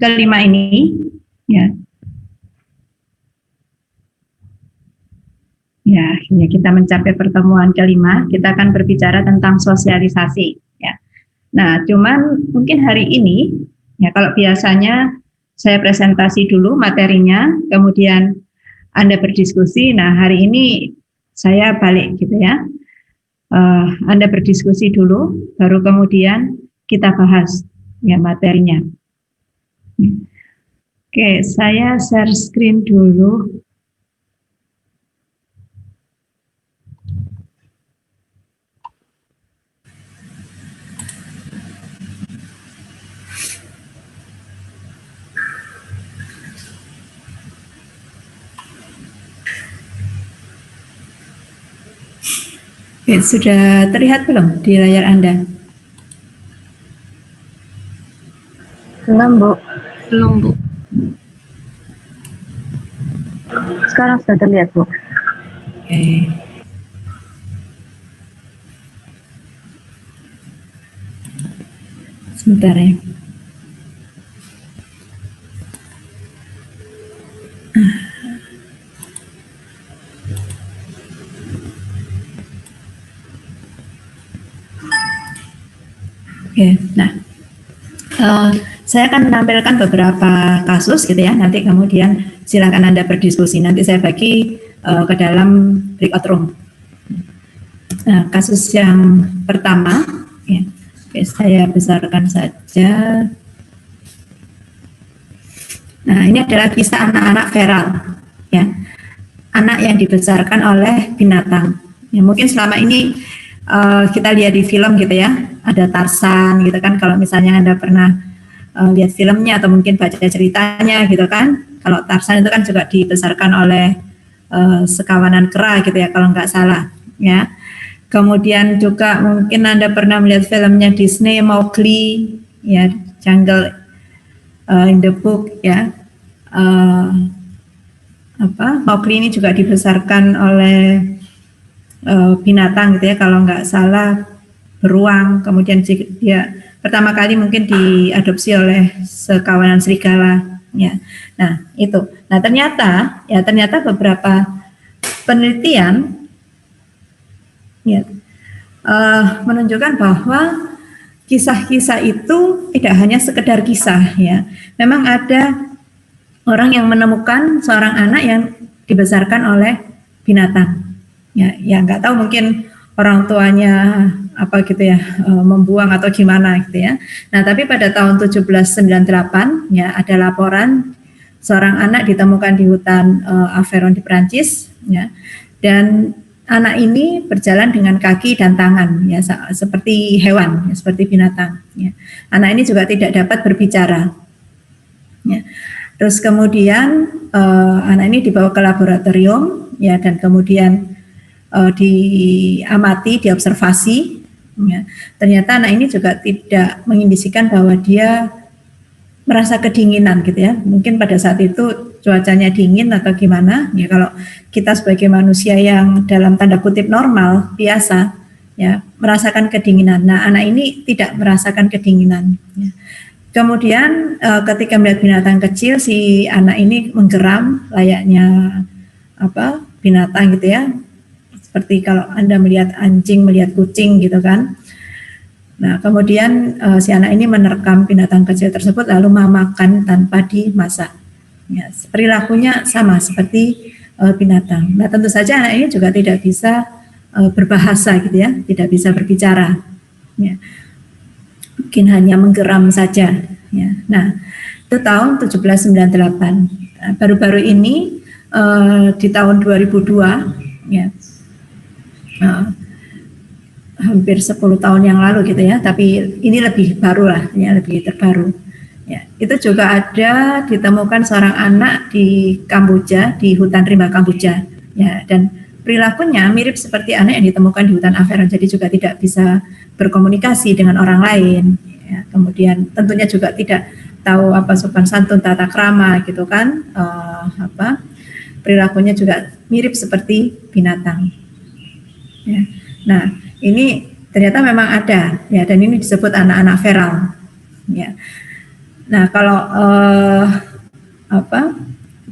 kelima ini, ya. Ya, kita mencapai pertemuan kelima, kita akan berbicara tentang sosialisasi. Ya. Nah, cuman mungkin hari ini, ya kalau biasanya saya presentasi dulu materinya, kemudian Anda berdiskusi. Nah, hari ini saya balik gitu ya. Anda berdiskusi dulu, baru kemudian kita bahas ya materinya. Oke, saya share screen dulu. Oke, sudah terlihat belum di layar Anda? Belum, Bu. Belum, Bu. Sekarang sudah terlihat, Bu. Oke. Sebentar ya. Oke, nah saya akan menampilkan beberapa kasus gitu ya. Nanti kemudian silakan Anda berdiskusi. Nanti saya bagi ke dalam breakout room. Nah, kasus yang pertama, ya. Oke, saya besarkan saja. Nah, ini adalah kisah anak-anak feral, ya. Anak yang dibesarkan oleh binatang. Ya, mungkin selama ini kita lihat di film gitu ya, ada Tarzan gitu kan. Kalau misalnya Anda pernah lihat filmnya atau mungkin baca ceritanya gitu kan. Kalau Tarzan itu kan juga dibesarkan oleh sekawanan kera gitu ya, kalau nggak salah. Ya. Kemudian juga mungkin Anda pernah melihat filmnya Disney Mowgli, ya, Jungle in the Book, ya. Mowgli ini juga dibesarkan oleh binatang gitu ya, kalau nggak salah beruang. Kemudian dia pertama kali mungkin diadopsi oleh sekawanan serigala, ya. Nah itu. Nah ternyata beberapa penelitian ya menunjukkan bahwa kisah-kisah itu tidak hanya sekedar kisah, ya. Memang ada orang yang menemukan seorang anak yang dibesarkan oleh binatang. Ya, nggak tahu mungkin orang tuanya apa gitu ya, membuang atau gimana gitu ya. Nah, tapi pada tahun 1798 ya ada laporan seorang anak ditemukan di hutan Aveyron di Prancis, ya. Dan anak ini berjalan dengan kaki dan tangan, ya, seperti hewan, ya, seperti binatang. Ya. Anak ini juga tidak dapat berbicara. Ya. Terus kemudian anak ini dibawa ke laboratorium, ya, dan kemudian diamati, diobservasi. Ya. Ternyata anak ini juga tidak mengindisikan bahwa dia merasa kedinginan gitu ya. Mungkin pada saat itu cuacanya dingin atau gimana. Ya kalau kita sebagai manusia yang dalam tanda kutip normal, biasa, ya, merasakan kedinginan. Nah, anak ini tidak merasakan kedinginan. Ya. Kemudian ketika melihat binatang kecil, si anak ini menggeram layaknya binatang gitu ya. Seperti kalau Anda melihat anjing, melihat kucing gitu kan. Nah, kemudian si anak ini menerkam binatang kecil tersebut lalu memakan tanpa dimasak. Ya, perilakunya sama seperti binatang. Nah, tentu saja anak ini juga tidak bisa berbahasa gitu ya, tidak bisa berbicara. Ya. Mungkin hanya menggeram saja. Ya. Nah, itu tahun 1798. Nah, baru-baru ini di tahun 2002, ya. Hampir 10 tahun yang lalu gitu ya, tapi ini lebih baru lah, ya, lebih terbaru. Ya, itu juga ada ditemukan seorang anak di Kamboja, di hutan rimba Kamboja, ya, dan perilakunya mirip seperti anak yang ditemukan di hutan Aveyron, jadi juga tidak bisa berkomunikasi dengan orang lain. Ya, kemudian tentunya juga tidak tahu apa sopan santun, tata krama gitu kan, perilakunya juga mirip seperti binatang. Ya. Nah, ini ternyata memang ada, ya, dan ini disebut anak-anak feral. Ya. Nah, kalau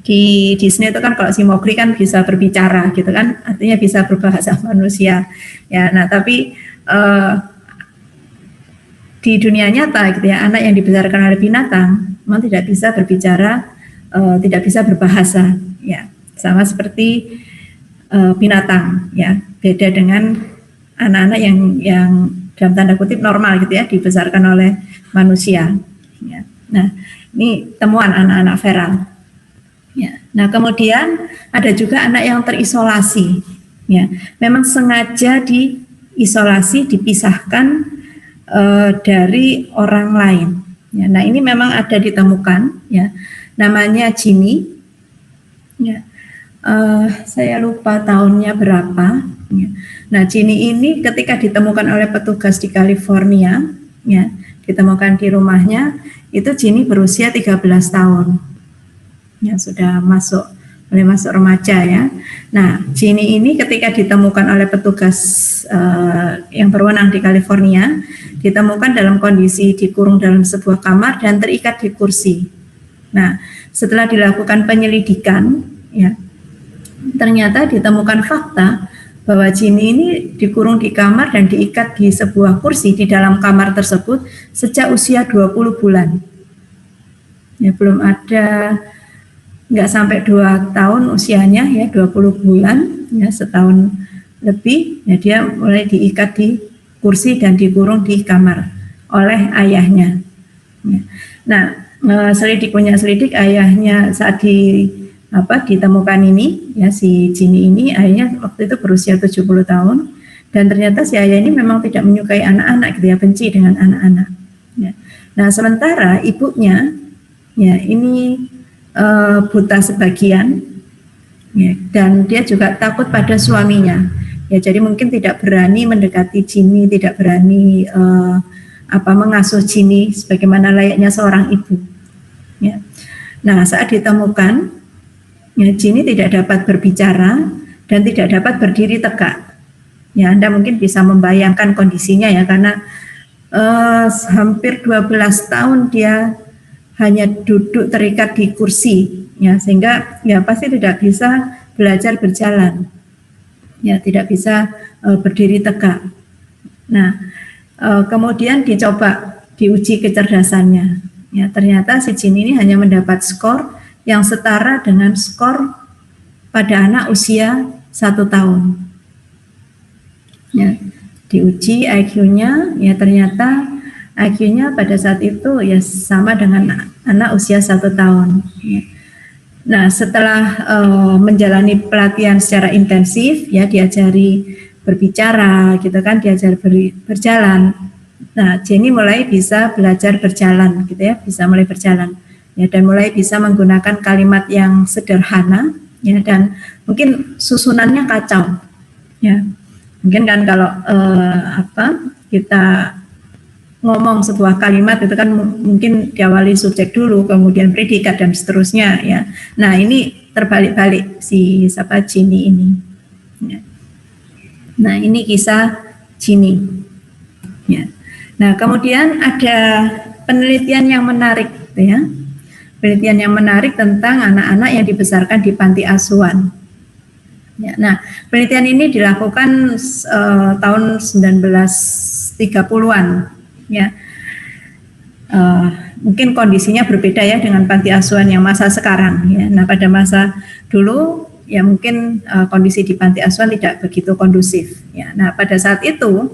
di Disney itu kan kalau si Mowgli kan bisa berbicara gitu kan, artinya bisa berbahasa manusia. Ya, nah tapi di dunia nyata gitu ya, anak yang dibesarkan oleh binatang memang tidak bisa berbicara, tidak bisa berbahasa. Ya, sama seperti binatang. Ya, beda dengan anak-anak yang dalam tanda kutip normal gitu ya, dibesarkan oleh manusia. Ya. Nah, ini temuan anak-anak feral. Ya. Nah, kemudian ada juga anak yang terisolasi. Ya, memang sengaja diisolasi, dipisahkan dari orang lain. Ya, nah, ini memang ada ditemukan. Ya, namanya Jimmy. Ya, saya lupa tahunnya berapa. Ya. Nah, Ginny ini ketika ditemukan oleh petugas di California, ya, ditemukan di rumahnya, itu Ginny berusia 13 tahun. Ya, sudah mulai masuk remaja ya. Nah, Ginny ini ketika ditemukan oleh petugas yang berwenang di California, ditemukan dalam kondisi dikurung dalam sebuah kamar dan terikat di kursi. Nah, setelah dilakukan penyelidikan, ya, ternyata ditemukan fakta bahwa Ginny ini dikurung di kamar dan diikat di sebuah kursi di dalam kamar tersebut sejak usia 20 bulan. Ya, belum ada, nggak sampai 2 tahun usianya ya, 20 bulan ya, setahun lebih ya, dia mulai diikat di kursi dan dikurung di kamar oleh ayahnya. Ya. Nah, selidik ayahnya saat ditemukan ini ya, si Ginny ini ayahnya waktu itu berusia 70 tahun dan ternyata si ayah ini memang tidak menyukai anak-anak gitu ya, benci dengan anak-anak ya. Nah, sementara ibunya ya ini buta sebagian ya, dan dia juga takut pada suaminya ya, jadi mungkin tidak berani mendekati Ginny, tidak berani mengasuh Ginny sebagaimana layaknya seorang ibu ya. Nah, saat ditemukan ya, Ginny tidak dapat berbicara dan tidak dapat berdiri tegak ya. Anda mungkin bisa membayangkan kondisinya ya, karena hampir 12 tahun dia hanya duduk terikat di kursi ya, sehingga ya pasti tidak bisa belajar berjalan ya, tidak bisa berdiri tegak. Nah, kemudian diuji kecerdasannya ya, ternyata si Ginny ini hanya mendapat skor yang setara dengan skor pada anak usia 1 tahun ya. Diuji IQ-nya ya, ternyata IQ-nya pada saat itu ya sama dengan anak usia 1 tahun. Nah, setelah menjalani pelatihan secara intensif ya, diajari berbicara gitu kan, diajari berjalan. Nah, Ginny mulai bisa belajar berjalan gitu ya, bisa mulai berjalan ya, dan mulai bisa menggunakan kalimat yang sederhana ya, dan mungkin susunannya kacau ya. Mungkin kan kalau kita ngomong sebuah kalimat itu kan mungkin diawali subjek dulu, kemudian predikat dan seterusnya ya. Nah, ini terbalik-balik si Ginny ini. Ya. Nah, ini kisah Ginny. Ya. Nah, kemudian ada penelitian yang menarik ya. Penelitian yang menarik tentang anak-anak yang dibesarkan di panti asuhan. Ya, nah, penelitian ini dilakukan tahun 1930-an ya. Mungkin kondisinya berbeda ya dengan panti asuhan yang masa sekarang ya. Nah, pada masa dulu ya mungkin kondisi di panti asuhan tidak begitu kondusif ya. Nah, pada saat itu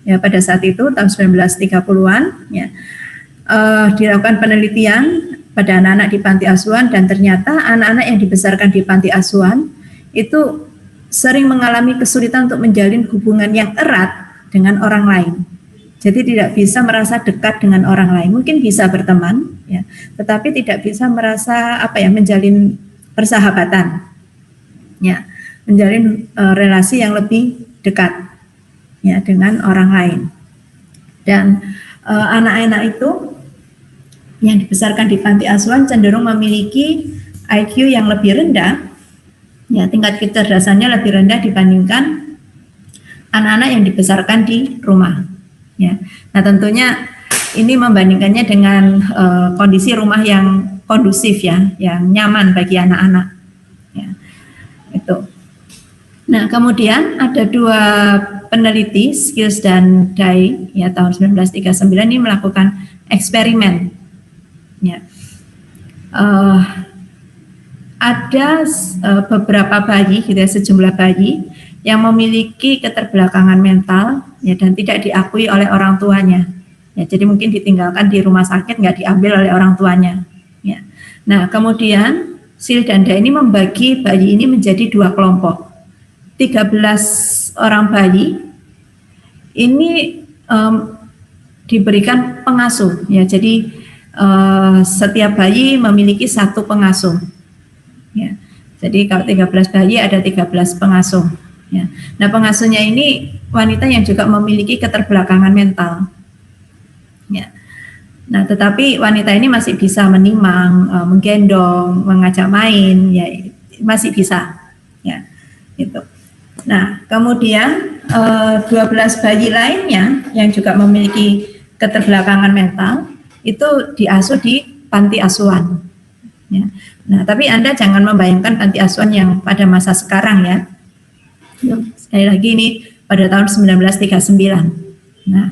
tahun 1930-an ya, dilakukan penelitian pada anak-anak di panti asuhan, dan ternyata anak-anak yang dibesarkan di panti asuhan itu sering mengalami kesulitan untuk menjalin hubungan yang erat dengan orang lain. Jadi tidak bisa merasa dekat dengan orang lain. Mungkin bisa berteman, ya, tetapi tidak bisa merasa menjalin persahabatan, ya, menjalin relasi yang lebih dekat, ya, dengan orang lain. Dan anak-anak itu yang dibesarkan di panti asuhan cenderung memiliki IQ yang lebih rendah. Ya, tingkat kecerdasannya lebih rendah dibandingkan anak-anak yang dibesarkan di rumah. Ya, nah tentunya ini membandingkannya dengan kondisi rumah yang kondusif ya, yang nyaman bagi anak-anak. Ya, itu. Nah, kemudian ada dua peneliti, Skills dan Dye, ya tahun 1939 ini melakukan eksperimen. Ya. Ada beberapa bayi, gitu ya, sejumlah bayi yang memiliki keterbelakangan mental, ya, dan tidak diakui oleh orang tuanya. Ya, jadi mungkin ditinggalkan di rumah sakit, nggak diambil oleh orang tuanya. Ya. Nah, kemudian Skills dan Dye ini membagi bayi ini menjadi dua kelompok. 13 orang bayi ini diberikan pengasuh, ya. Jadi setiap bayi memiliki satu pengasuh. Ya. Jadi kalau 13 bayi ada 13 pengasuh. Ya. Nah, pengasuhnya ini wanita yang juga memiliki keterbelakangan mental. Ya. Nah, tetapi wanita ini masih bisa menimang, menggendong, mengajak main, ya masih bisa. Ya, gitu. Nah, kemudian 12 bayi lainnya yang juga memiliki keterbelakangan mental itu diasuh di panti asuhan. Ya. Nah, tapi Anda jangan membayangkan panti asuhan yang pada masa sekarang ya. Sekali lagi ini pada tahun 1939. Nah,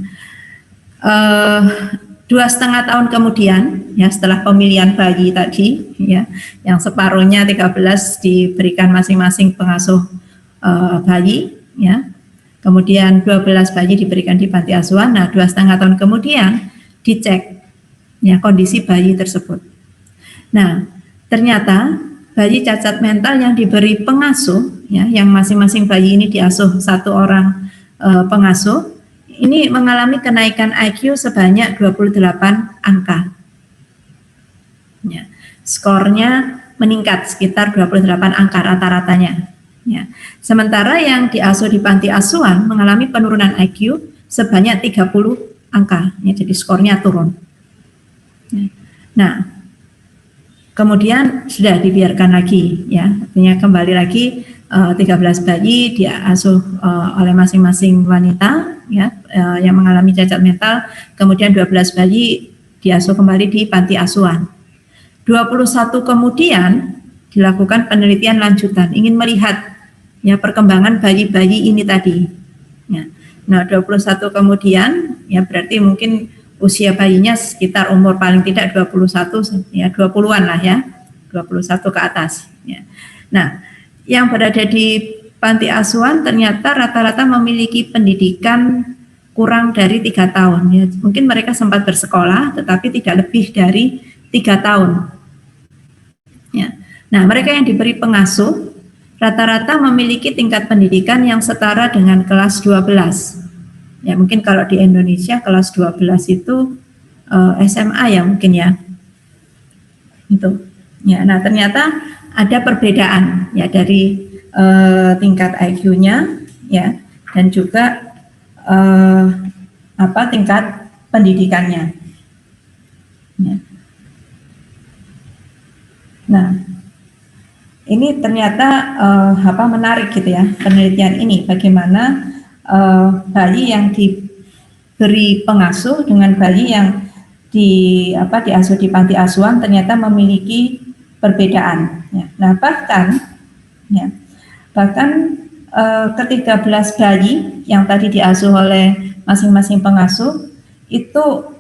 2,5 tahun kemudian, ya setelah pemilihan bayi tadi, ya, yang separuhnya 13 diberikan masing-masing pengasuh bayi, ya. Kemudian 12 bayi diberikan di panti asuhan. Nah, 2,5 tahun kemudian dicek, ya, kondisi bayi tersebut. Nah, ternyata bayi cacat mental yang diberi pengasuh, ya, yang masing-masing bayi ini diasuh satu orang pengasuh, ini mengalami kenaikan IQ sebanyak 28 angka. Ya, skornya meningkat sekitar 28 angka rata-ratanya. Ya. Sementara yang diasuh di panti asuhan mengalami penurunan IQ sebanyak 30 angka, ya, jadi skornya turun. Ya. Nah, kemudian sudah dibiarkan lagi, ya, artinya kembali lagi 13 bayi diasuh oleh masing-masing wanita, ya, yang mengalami cacat mental, kemudian 12 bayi diasuh kembali di panti asuhan. 21 kemudian dilakukan penelitian lanjutan, ingin melihat, ya, perkembangan bayi-bayi ini tadi. Ya. Nah, 21 kemudian, ya, berarti mungkin usia bayinya sekitar umur paling tidak 21, ya 20-an lah ya, 21 ke atas. Ya. Nah, yang berada di panti asuhan ternyata rata-rata memiliki pendidikan kurang dari 3 tahun. Ya. Mungkin mereka sempat bersekolah, tetapi tidak lebih dari 3 tahun. Ya. Nah, mereka yang diberi pengasuh rata-rata memiliki tingkat pendidikan yang setara dengan kelas 12. Ya, mungkin kalau di Indonesia kelas 12 itu SMA ya mungkin ya. Itu. Ya, nah ternyata ada perbedaan ya dari tingkat IQ-nya, ya, dan juga tingkat pendidikannya. Ya. Nah, ini ternyata menarik gitu ya penelitian ini, bagaimana bayi yang diberi pengasuh dengan bayi yang diasuh di panti asuhan ternyata memiliki perbedaan. Ya. Nah, bahkan ke-13 bayi yang tadi diasuh oleh masing-masing pengasuh itu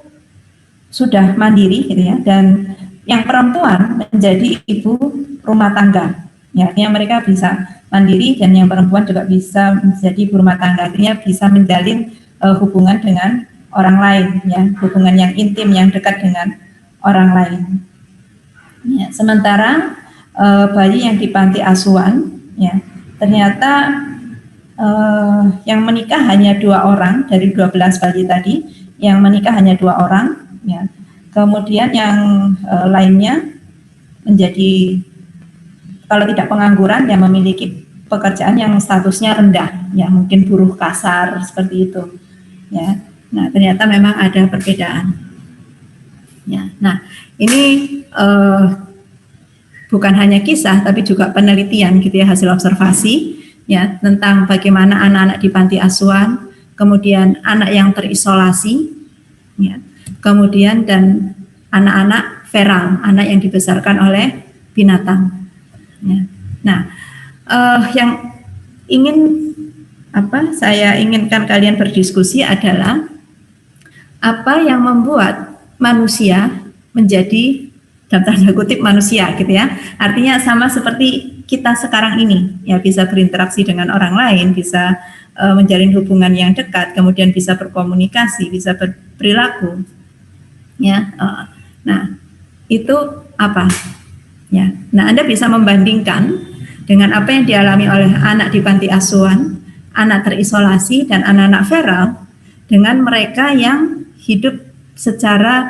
sudah mandiri gitu ya, dan yang perempuan menjadi ibu rumah tangga. Ya, artinya mereka bisa mandiri dan yang perempuan juga bisa menjadi ibu rumah tangga, artinya bisa menjalin hubungan dengan orang lain, ya, hubungan yang intim, yang dekat dengan orang lain. Ya, sementara bayi yang di panti asuhan, ya, ternyata yang menikah hanya 2 orang dari 12 bayi tadi, yang menikah hanya 2 orang, ya. Kemudian yang lainnya menjadi, kalau tidak pengangguran, ya memiliki pekerjaan yang statusnya rendah, ya mungkin buruh kasar seperti itu, ya. Nah, ternyata memang ada perbedaan. Ya, nah ini bukan hanya kisah, tapi juga penelitian gitu ya, hasil observasi ya tentang bagaimana anak-anak di panti asuhan, kemudian anak yang terisolasi, ya, kemudian dan anak-anak feral, anak yang dibesarkan oleh binatang. Ya. Nah, yang ingin saya inginkan kalian berdiskusi adalah apa yang membuat manusia menjadi dalam tanda kutip manusia gitu ya. Artinya sama seperti kita sekarang ini, ya bisa berinteraksi dengan orang lain, bisa menjalin hubungan yang dekat, kemudian bisa berkomunikasi, bisa berperilaku. Ya, nah itu apa? Ya, nah Anda bisa membandingkan dengan apa yang dialami oleh anak di panti asuhan, anak terisolasi dan anak-anak feral dengan mereka yang hidup secara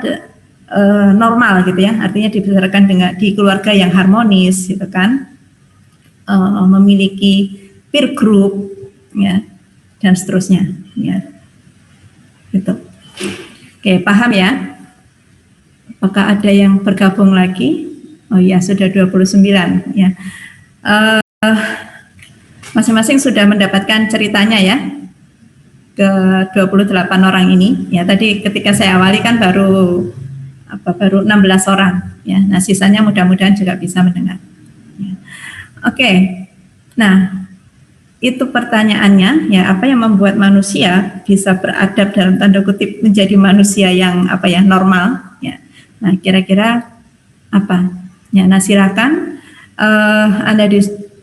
normal gitu ya, artinya dibesarkan dengan di keluarga yang harmonis gitu kan, memiliki peer group ya dan seterusnya ya gitu. Oke, paham ya? Apakah ada yang bergabung lagi? Oh ya, sudah 29 ya. Masing-masing sudah mendapatkan ceritanya ya, ke 28 orang ini. Ya, tadi ketika saya awali kan baru 16 orang ya. Nah, sisanya mudah-mudahan juga bisa mendengar. Ya. Oke. Nah, itu pertanyaannya ya, apa yang membuat manusia bisa beradab dalam tanda kutip menjadi manusia yang normal ya. Nah, kira-kira apa? Ya, nah silakan Anda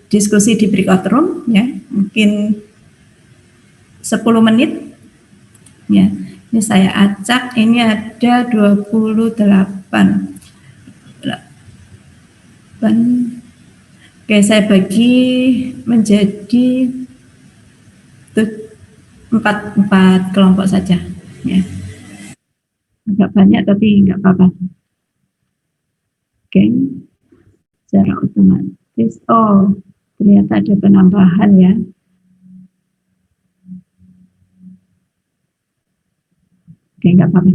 diskusi di breakout room ya. Mungkin 10 menit ya. Ini saya acak, ini ada 28. Oke, saya bagi menjadi empat kelompok saja ya. Agak banyak tapi nggak apa-apa. Oke, secara otomatis. Oh, ternyata ada penambahan ya. Oke, nggak apa-apa.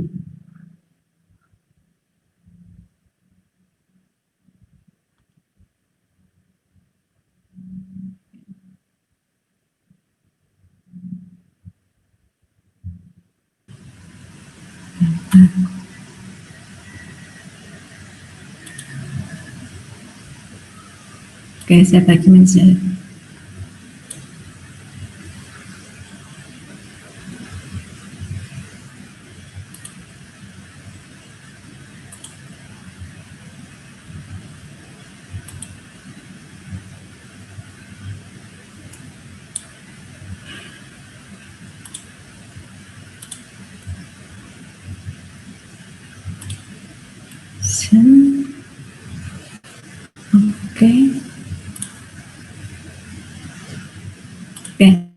Oke, saya bagi menjadi oke. Oke.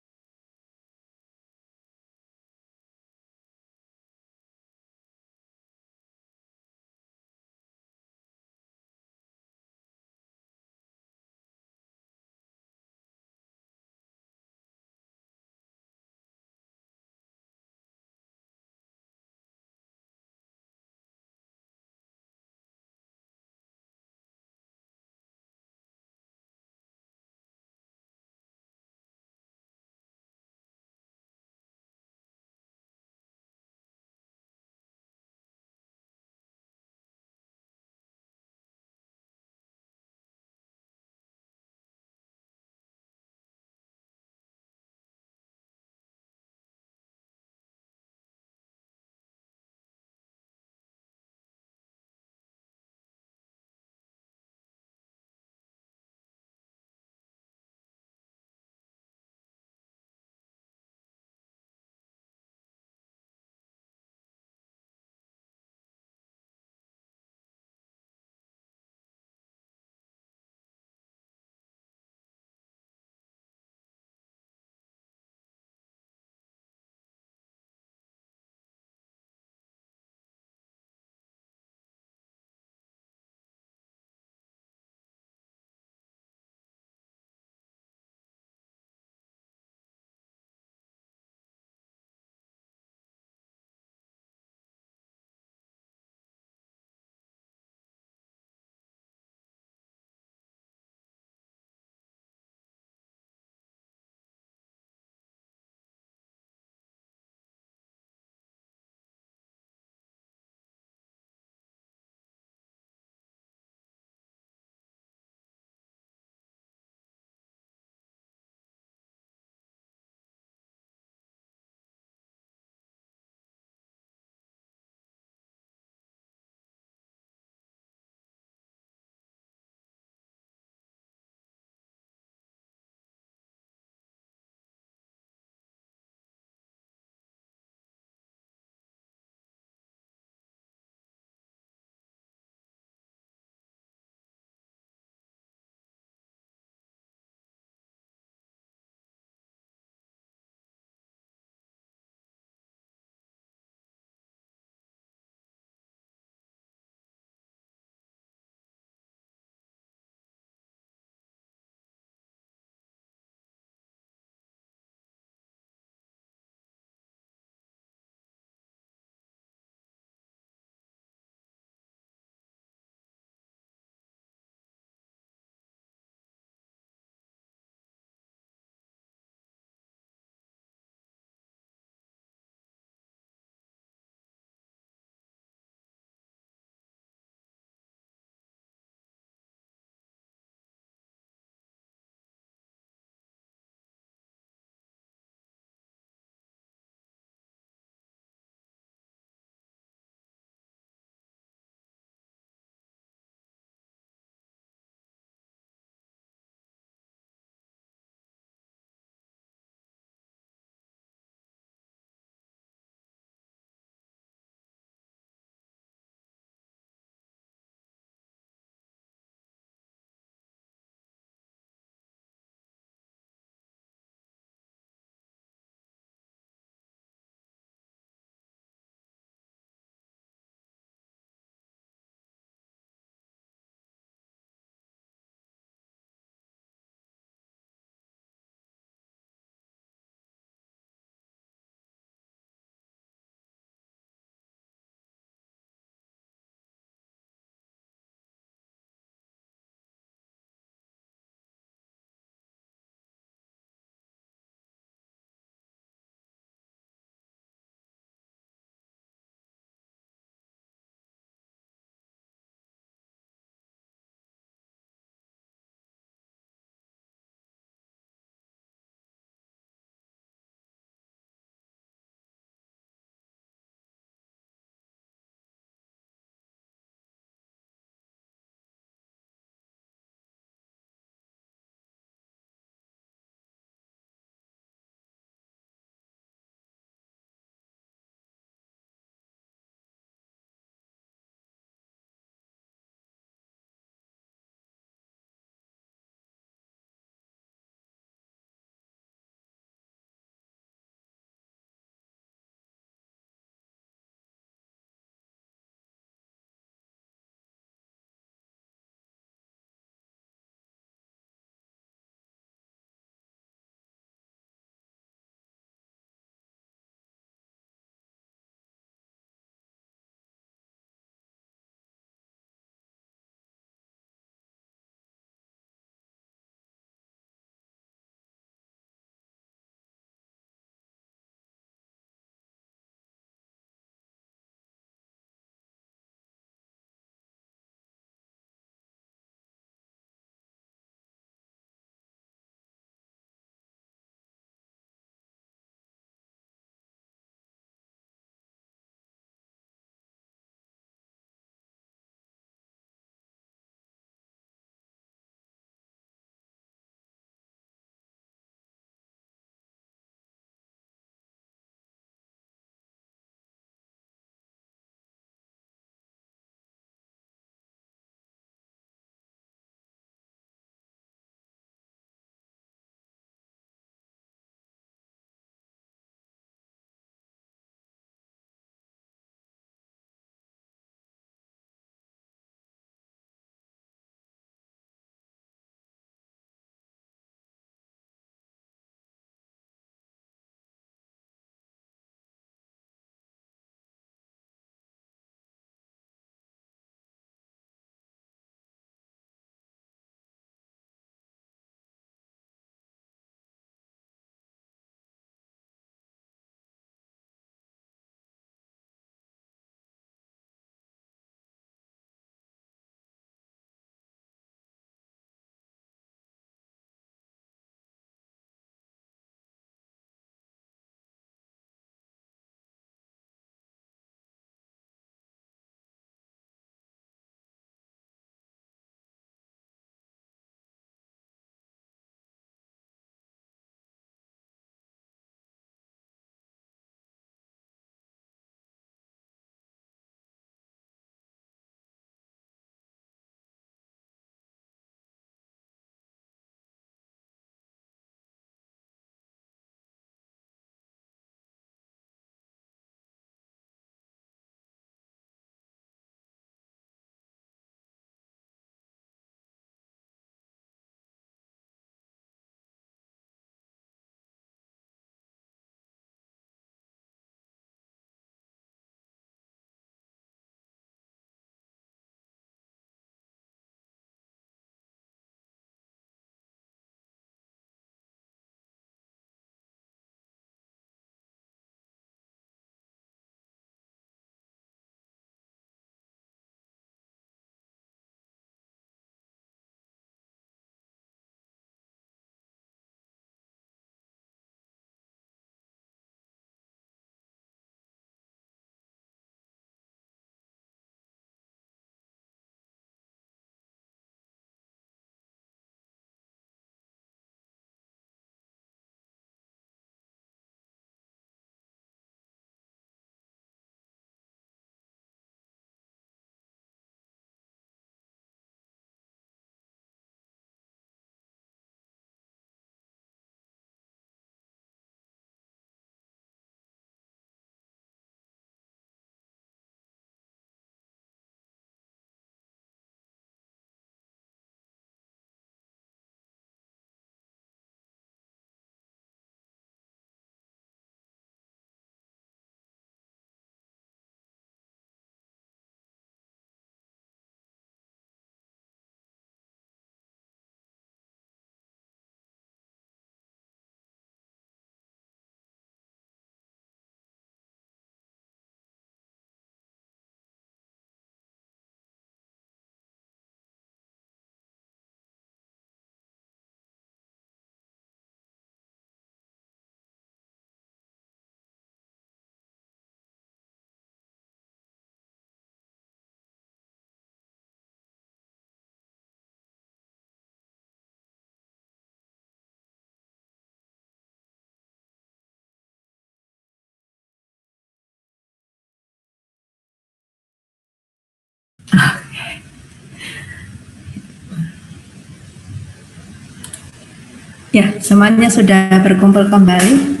Ya, semuanya sudah berkumpul kembali.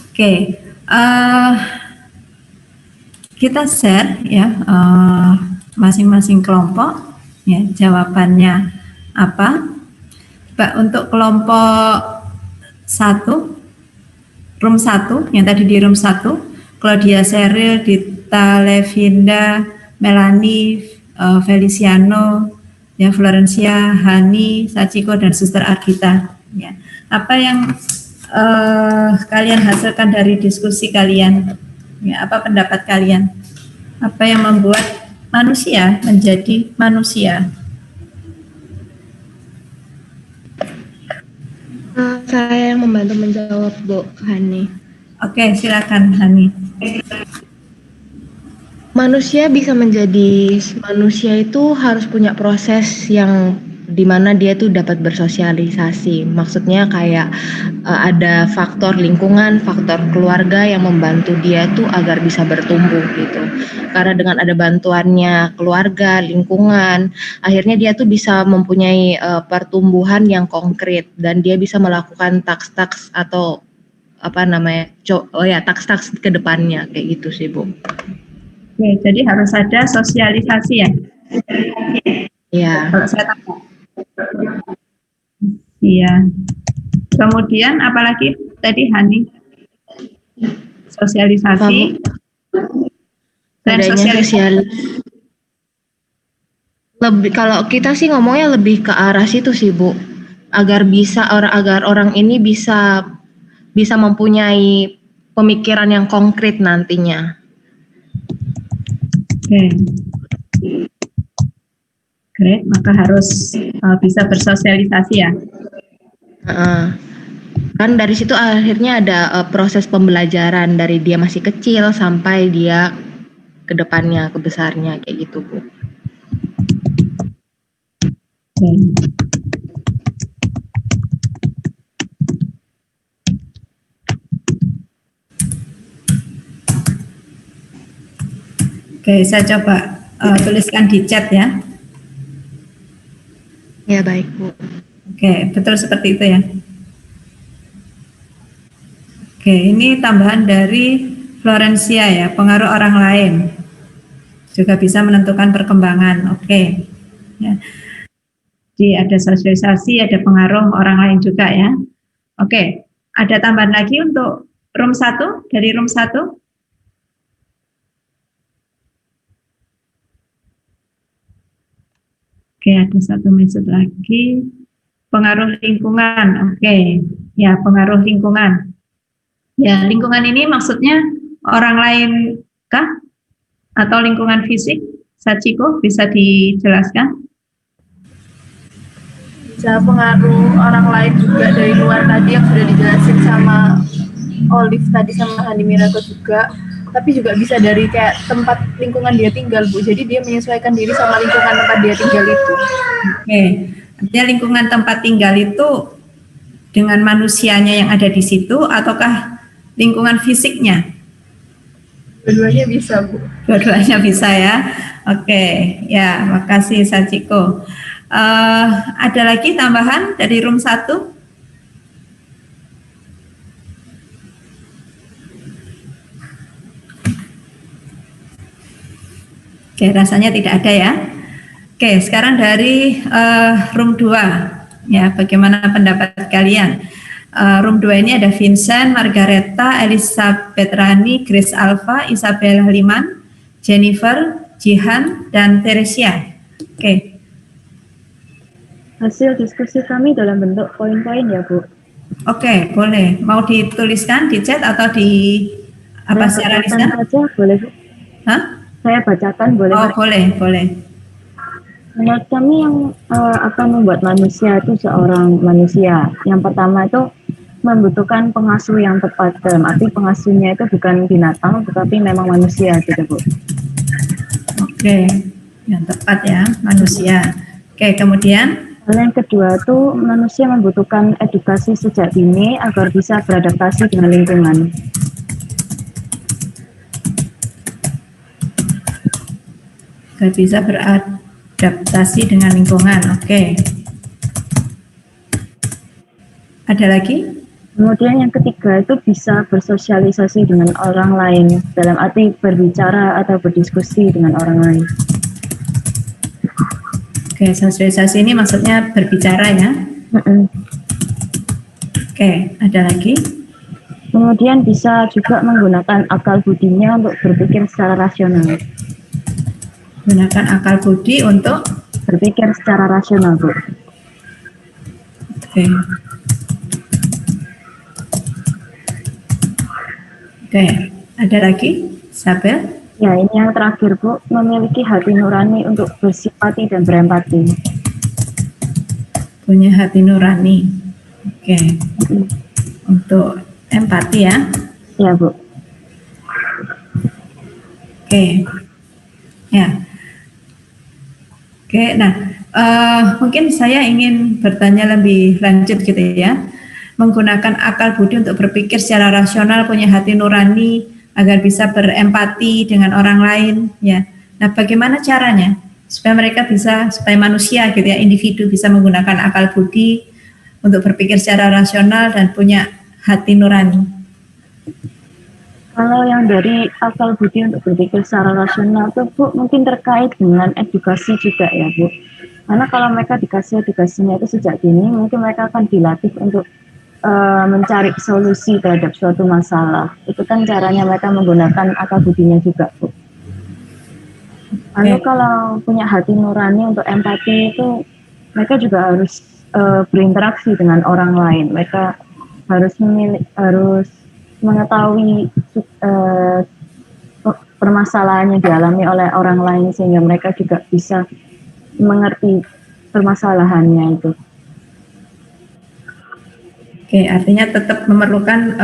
Oke, kita share ya masing-masing kelompok ya jawabannya apa. Untuk kelompok 1, room 1 yang tadi di room 1, Claudia Seril, Dita Levinda, Melanie, Feliciano, ya Florencia, Hani, Sachiko, dan Suster Argita. Ya, apa yang kalian hasilkan dari diskusi kalian? Ya, apa pendapat kalian? Apa yang membuat manusia menjadi manusia? Saya yang membantu menjawab, Bu Hani. Oke, silakan Hani. Manusia bisa menjadi manusia itu harus punya proses yang dimana dia tuh dapat bersosialisasi. Maksudnya kayak ada faktor lingkungan, faktor keluarga yang membantu dia tuh agar bisa bertumbuh gitu. Karena dengan ada bantuannya keluarga, lingkungan, akhirnya dia tuh bisa mempunyai pertumbuhan yang konkret dan dia bisa melakukan taks-taks atau taks-taks ke depannya kayak gitu sih, Bu. Oke, jadi harus ada sosialisasi ya? Iya. Kalau saya tambah. Iya. Kemudian apalagi tadi Hani? Sosialisasi. Dan sosialisasi. Lebih kalau kita sih ngomongnya lebih ke arah situ sih, Bu. Agar orang ini bisa mempunyai pemikiran yang konkret nantinya. Oke. Great, maka harus bisa bersosialisasi ya. Kan dari situ akhirnya ada proses pembelajaran dari dia masih kecil sampai dia ke depannya, ke besarnya kayak gitu, Bu. Oke. Oke, saya coba tuliskan di chat ya. Ya, baik, Bu. Oke, betul seperti itu ya. Oke, ini tambahan dari Florencia ya, pengaruh orang lain. Juga bisa menentukan perkembangan. Oke. Ya. Jadi ada sosialisasi, ada pengaruh orang lain juga ya. Oke, ada tambahan lagi untuk room 1, dari room 1? Oke, ada satu message lagi. Pengaruh lingkungan. Oke, ya pengaruh lingkungan. Ya, lingkungan ini maksudnya orang lain kah? Atau lingkungan fisik? Sachiko, bisa dijelaskan? Bisa pengaruh orang lain juga dari luar tadi yang sudah dijelasin sama Olive tadi sama Hani Mirato juga. Tapi juga bisa dari kayak tempat lingkungan dia tinggal, Bu. Jadi dia menyesuaikan diri sama lingkungan tempat dia tinggal itu. Oke, artinya lingkungan tempat tinggal itu dengan manusianya yang ada di situ ataukah lingkungan fisiknya? Dua-duanya bisa, Bu. Dua-duanya bisa ya. Oke, ya makasih Sachiko. Ada lagi tambahan dari room 1? Oke, rasanya tidak ada ya. Oke, sekarang dari room 2. Ya, bagaimana pendapat kalian? Room 2 ini ada Vincent, Margareta, Elizabeth Rani, Grace Alfa, Isabel Haliman, Jennifer, Jihan, dan Teresia. Oke. Hasil diskusi kami dalam bentuk poin-poin ya, Bu. Oke, boleh. Mau dituliskan di chat atau di secara lisan? Saja boleh, Bu. Hah? Saya bacakan boleh? Oh, boleh. Menurut kami yang akan membuat manusia itu seorang manusia. Yang pertama itu membutuhkan pengasuh yang tepat. Dalam arti pengasuhnya itu bukan binatang, tetapi memang manusia, gitu, Bu. Oke, yang tepat ya, manusia. Oke, kemudian? Hal yang kedua itu manusia membutuhkan edukasi sejak dini agar bisa beradaptasi dengan lingkungan. Agar bisa beradaptasi dengan lingkungan. Oke. Ada lagi? Kemudian yang ketiga itu bisa bersosialisasi dengan orang lain, dalam arti berbicara atau berdiskusi dengan orang lain. Oke, sosialisasi ini maksudnya berbicara ya. Mm-mm. Oke, ada lagi? Kemudian bisa juga menggunakan akal budinya untuk berpikir secara rasional. Gunakan akal budi untuk Berpikir secara rasional, Bu. oke. Oke, ada lagi? Sabel? Ya, ini yang terakhir, Bu. Memiliki hati nurani untuk bersimpati dan berempati. Punya hati nurani. Oke, Mm-mm. untuk empati ya. Ya, Bu. Oke, ya. Oke, nah mungkin saya ingin bertanya lebih lanjut gitu ya. Menggunakan akal budi untuk berpikir secara rasional, punya hati nurani agar bisa berempati dengan orang lain ya. Nah, bagaimana caranya supaya mereka bisa, supaya manusia gitu ya, individu bisa menggunakan akal budi untuk berpikir secara rasional dan punya hati nurani? Kalau yang dari akal budi untuk berpikir secara rasional tuh, Bu, mungkin terkait dengan edukasi juga ya, Bu. Karena kalau mereka dikasih edukasinya itu sejak dini, mungkin mereka akan dilatih untuk mencari solusi terhadap suatu masalah. Itu kan caranya mereka menggunakan akal budinya juga, Bu. Lalu Oke. kalau punya hati nurani untuk empati itu, mereka juga harus berinteraksi dengan orang lain. Mereka harus mengetahui eh, permasalahan yang dialami oleh orang lain sehingga mereka juga bisa mengerti permasalahannya itu. Oke, artinya tetap memerlukan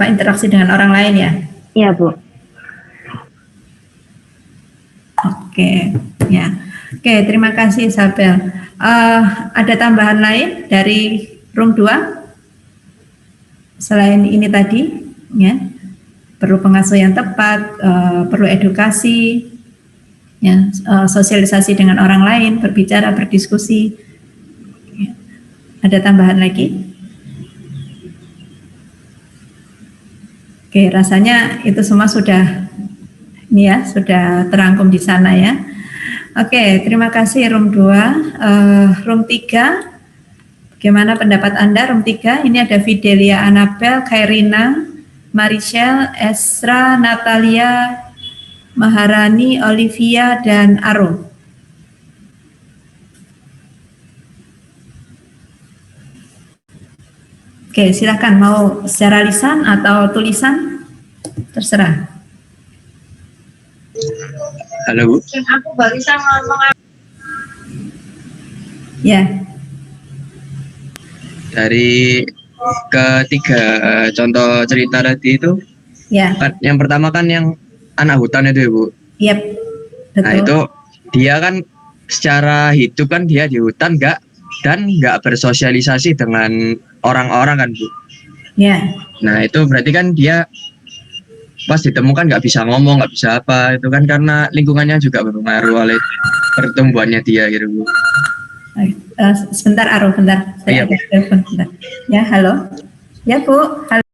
interaksi dengan orang lain ya. Iya, Bu. Oke, ya. Oke, terima kasih Isabel. Ada tambahan lain dari room 2 selain ini tadi, ya. Perlu pengasuh yang tepat, perlu edukasi, ya, sosialisasi dengan orang lain, berbicara, berdiskusi. Ya. Ada tambahan lagi? Oke, rasanya itu semua sudah ini ya, sudah terangkum di sana ya. Oke, terima kasih room 2. Room 3, bagaimana pendapat Anda room 3? Ini ada Fidelia, Anabel, Kairina, Marichelle, Esra, Natalia, Maharani, Olivia, dan Aro. Oke, silakan mau secara lisan atau tulisan? Terserah. Halo Bu, Ya, dari ketiga contoh cerita tadi itu, ya, kan yang pertama kan yang anak hutan itu ya Bu. yep, Nah betul. itu dia kan secara hidup kan dia di hutan nggak bersosialisasi dengan orang-orang kan Bu. Ya, Nah itu berarti kan dia pas ditemukan nggak bisa ngomong, nggak bisa apa, itu kan karena lingkungannya juga berpengaruh oleh pertumbuhannya dia gitu Bu. sebentar Aro, bentar. Saya Iya Bu. ada telepon, bentar. Ya, halo. Ya, Bu. Halo.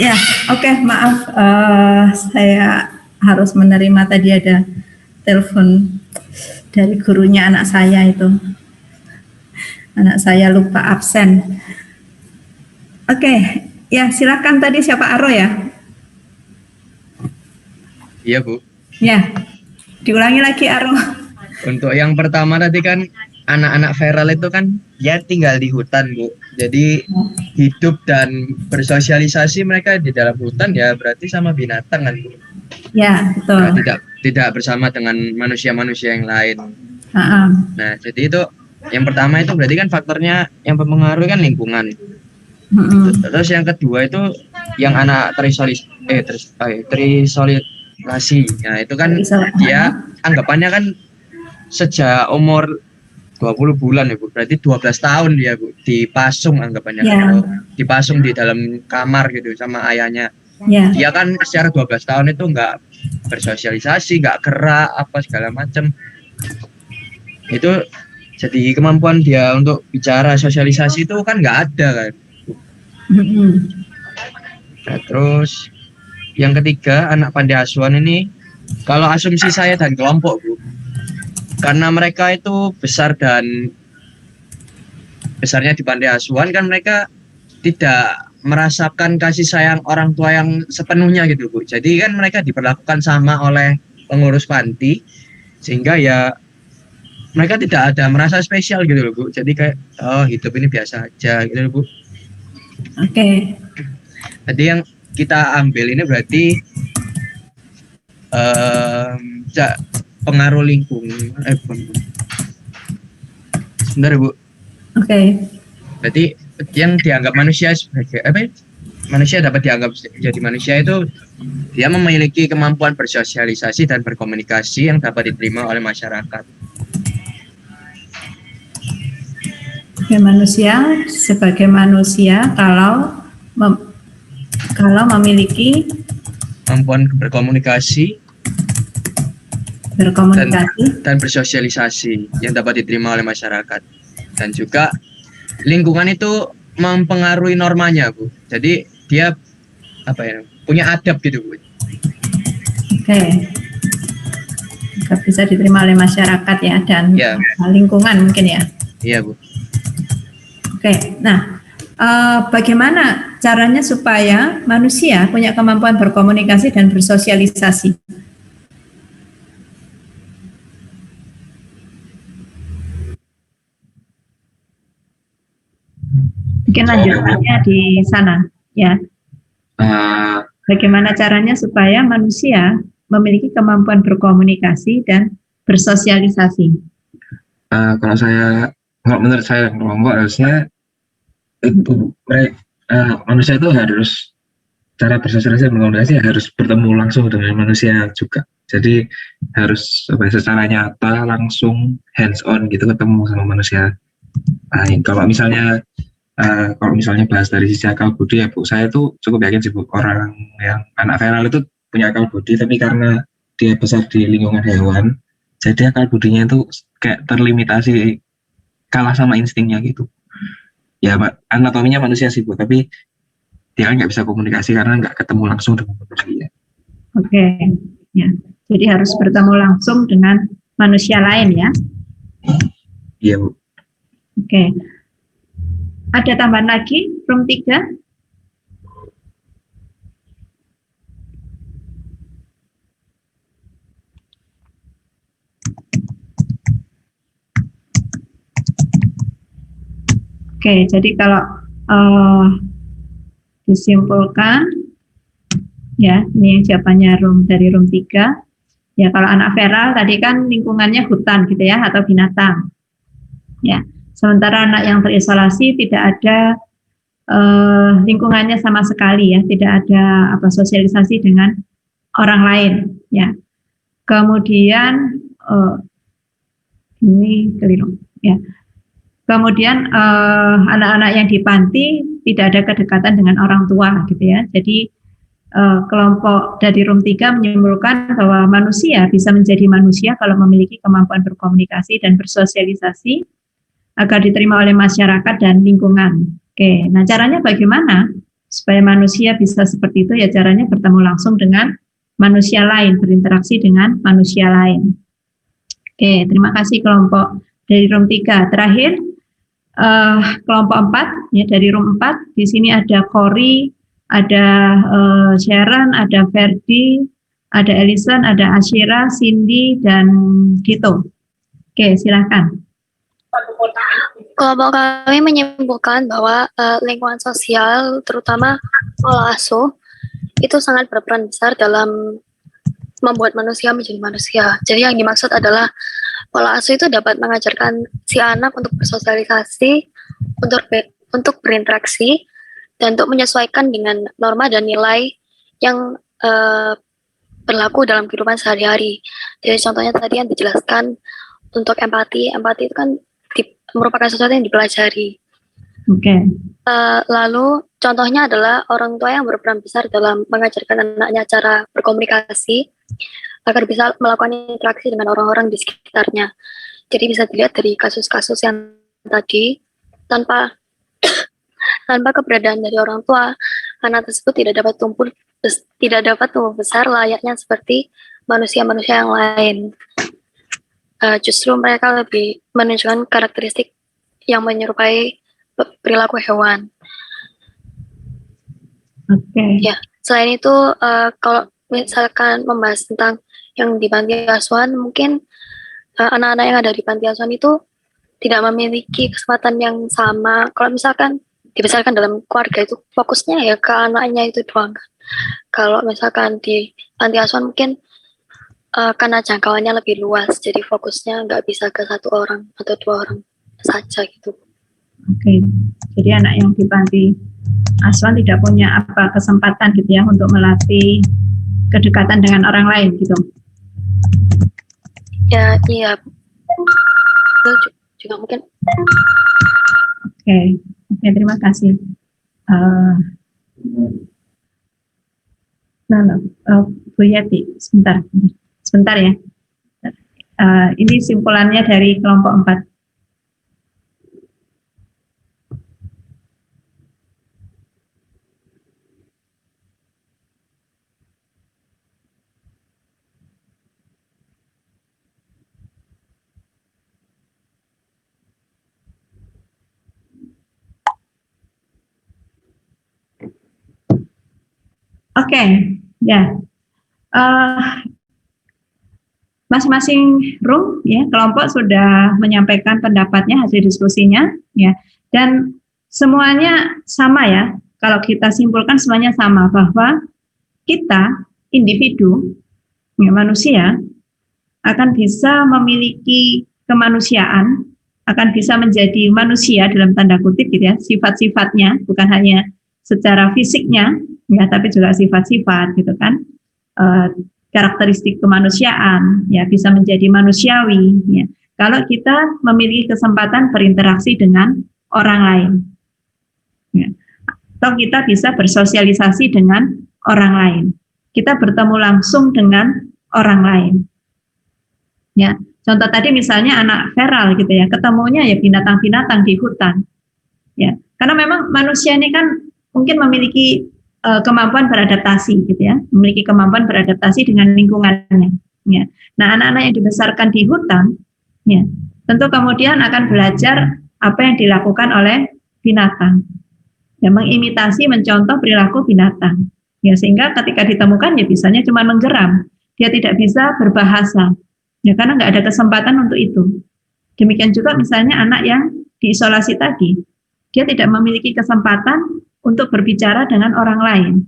Ya, oke, maaf, saya harus menerima tadi ada telepon dari gurunya anak saya itu. Anak saya lupa absen. Oke, ya silakan tadi siapa Aro ya? Iya Bu. Ya, diulangi lagi Aro. Untuk yang pertama tadi kan anak-anak feral itu kan ya tinggal di hutan Bu. Jadi hidup dan bersosialisasi mereka di dalam hutan ya berarti sama binatang kan Bu. Ya, betul. Nah, tidak bersama dengan manusia-manusia yang lain. Nah, jadi itu yang pertama itu berarti kan faktornya yang mempengaruhi kan lingkungan. Terus yang kedua itu yang anak terisolasi. Nah, itu kan dia anggapannya kan sejak umur 20 bulan ya Bu. Berarti 12 tahun dia Bu dipasung anggapannya. Ya. Dipasung di dalam kamar gitu sama ayahnya. Ya. Dia kan secara 12 tahun itu nggak bersosialisasi, nggak gerak apa segala macam. Itu jadi kemampuan dia untuk bicara sosialisasi itu kan nggak ada kan. Nah, terus yang ketiga anak panti asuhan ini, kalau asumsi saya dan kelompok Bu, karena mereka itu besarnya di panti asuhan kan mereka tidak merasakan kasih sayang orang tua yang sepenuhnya gitu Bu. Jadi kan mereka diperlakukan sama oleh pengurus panti sehingga ya mereka tidak ada merasa spesial gitu loh Bu. Jadi kayak oh hidup ini biasa aja gitu loh Bu. Oke. Jadi yang kita ambil ini berarti pengaruh lingkungan. Sebentar Bu. Oke. Berarti yang dianggap manusia sebagai manusia dapat dianggap jadi manusia itu dia memiliki kemampuan bersosialisasi dan berkomunikasi yang dapat diterima oleh masyarakat. Manusia sebagai manusia kalau memiliki kemampuan berkomunikasi dan bersosialisasi yang dapat diterima oleh masyarakat, dan juga lingkungan itu mempengaruhi normanya Bu. Jadi dia punya adab gitu Bu. Oke. Bisa diterima oleh masyarakat ya dan lingkungan mungkin ya. Iya Bu. Oke. Nah, bagaimana caranya supaya manusia punya kemampuan berkomunikasi dan bersosialisasi? Mungkin lanjutannya di sana, ya. Bagaimana caranya supaya manusia memiliki kemampuan berkomunikasi dan bersosialisasi? Kalau menurut saya kelompok harusnya itu manusia itu harus cara bersosialisasi dan berkomunikasi harus bertemu langsung dengan manusia juga. Jadi harus secara nyata langsung hands on gitu ketemu sama manusia. Kalau misalnya bahas dari sisi akal budi ya Bu, saya tuh cukup yakin sih Bu, orang yang anak feral itu punya akal budi, tapi karena dia besar di lingkungan hewan, jadi akal budinya itu kayak terlimitasi, kalah sama instingnya gitu. Ya anatominya manusia sih Bu, tapi dia kan nggak bisa komunikasi karena nggak ketemu langsung dengan manusia. Oke, ya. Jadi harus bertemu langsung dengan manusia lain ya. Iya Bu. Oke. Ada tambahan lagi, room 3? Oke, jadi kalau disimpulkan, ya ini yang jawabannya dari room 3. Ya kalau anak feral tadi kan lingkungannya hutan gitu ya, atau binatang. Ya. Sementara anak yang terisolasi tidak ada lingkungannya sama sekali ya, tidak ada sosialisasi dengan orang lain ya. Kemudian ini keliru ya. Kemudian anak-anak yang di panti tidak ada kedekatan dengan orang tua gitu ya. Jadi kelompok dari room 3 menyimpulkan bahwa manusia bisa menjadi manusia kalau memiliki kemampuan berkomunikasi dan bersosialisasi agar diterima oleh masyarakat dan lingkungan. Oke, nah caranya bagaimana supaya manusia bisa seperti itu, ya caranya bertemu langsung dengan manusia lain, berinteraksi dengan manusia lain. Oke, terima kasih kelompok dari room 3. Terakhir, kelompok 4, ya, dari room 4, di sini ada Cory, ada Sharon, ada Ferdi, ada Ellison, ada Ashira, Cindy, dan Dito. Oke, silakan. Kelompok kami menyimpulkan bahwa lingkungan sosial, terutama pola asuh, itu sangat berperan besar dalam membuat manusia menjadi manusia. Jadi yang dimaksud adalah pola asuh itu dapat mengajarkan si anak untuk bersosialisasi, untuk berinteraksi, dan untuk menyesuaikan dengan norma dan nilai yang berlaku dalam kehidupan sehari-hari. Jadi contohnya tadi yang dijelaskan untuk empati itu kan merupakan sesuatu yang dipelajari. Oke. Lalu contohnya adalah orang tua yang berperan besar dalam mengajarkan anaknya cara berkomunikasi agar bisa melakukan interaksi dengan orang-orang di sekitarnya. Jadi bisa dilihat dari kasus-kasus yang tadi, tanpa keberadaan dari orang tua, anak tersebut tidak dapat tumbuh besar layaknya seperti manusia-manusia yang lain. Justru mereka lebih menunjukkan karakteristik yang menyerupai perilaku hewan. Oke. Ya, selain itu kalau misalkan membahas tentang yang di panti asuhan, mungkin anak-anak yang ada di panti asuhan itu tidak memiliki kesempatan yang sama. Kalau misalkan dibesarkan dalam keluarga itu fokusnya ya ke anaknya itu doang. Kalau misalkan di panti asuhan mungkin karena jangkauannya lebih luas, jadi fokusnya nggak bisa ke satu orang atau dua orang saja gitu. Oke, jadi anak yang di panti asuhan tidak punya kesempatan gitu ya untuk melatih kedekatan dengan orang lain gitu. Ya, iya. Itu juga mungkin. Oke, terima kasih. Bu Yati, sebentar ya. Ini simpulannya dari kelompok 4. Oke, ya. Masing-masing room ya, kelompok sudah menyampaikan pendapatnya, hasil diskusinya ya. Dan semuanya sama ya. Kalau kita simpulkan semuanya sama, bahwa kita individu ya, manusia akan bisa memiliki kemanusiaan, akan bisa menjadi manusia dalam tanda kutip gitu ya, sifat-sifatnya, bukan hanya secara fisiknya ya, tapi juga sifat-sifat gitu kan, karakteristik kemanusiaan ya, bisa menjadi manusiawi ya, kalau kita memiliki kesempatan berinteraksi dengan orang lain ya, atau kita bisa bersosialisasi dengan orang lain, kita bertemu langsung dengan orang lain ya. Contoh tadi misalnya anak feral gitu ya, ketemunya ya binatang-binatang di hutan ya, karena memang manusia ini kan mungkin memiliki kemampuan beradaptasi gitu ya, memiliki kemampuan beradaptasi dengan lingkungannya ya. Nah, anak-anak yang dibesarkan di hutan ya, tentu kemudian akan belajar apa yang dilakukan oleh binatang ya, mengimitasi, mencontoh perilaku binatang ya, sehingga ketika ditemukan ya bisanya cuma menggeram, dia tidak bisa berbahasa ya, karena nggak ada kesempatan untuk itu. Demikian juga misalnya anak yang diisolasi tadi, dia tidak memiliki kesempatan untuk berbicara dengan orang lain,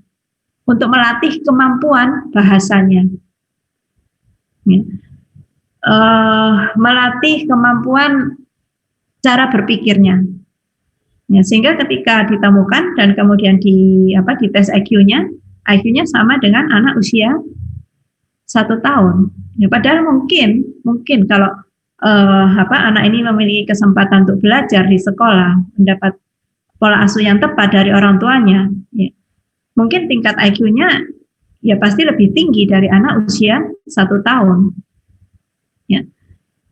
untuk melatih kemampuan bahasanya, ya. Melatih kemampuan cara berpikirnya, ya, sehingga ketika ditemukan dan kemudian di tes IQ-nya sama dengan anak usia 1 tahun. Ya, padahal mungkin kalau anak ini memiliki kesempatan untuk belajar di sekolah, mendapat pola asuh yang tepat dari orang tuanya, ya, mungkin tingkat IQ-nya ya pasti lebih tinggi dari anak usia 1 tahun. Ya,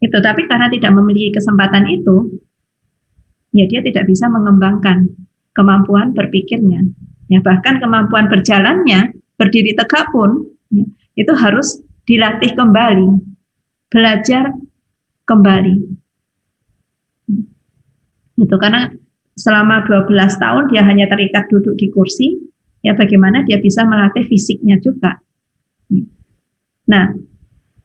itu. Tapi karena tidak memiliki kesempatan itu, ya dia tidak bisa mengembangkan kemampuan berpikirnya. Ya, bahkan kemampuan berjalannya, berdiri tegak pun ya, itu harus dilatih kembali, belajar kembali. Itu karena selama 12 tahun dia hanya terikat duduk di kursi, ya bagaimana dia bisa melatih fisiknya juga. Nah,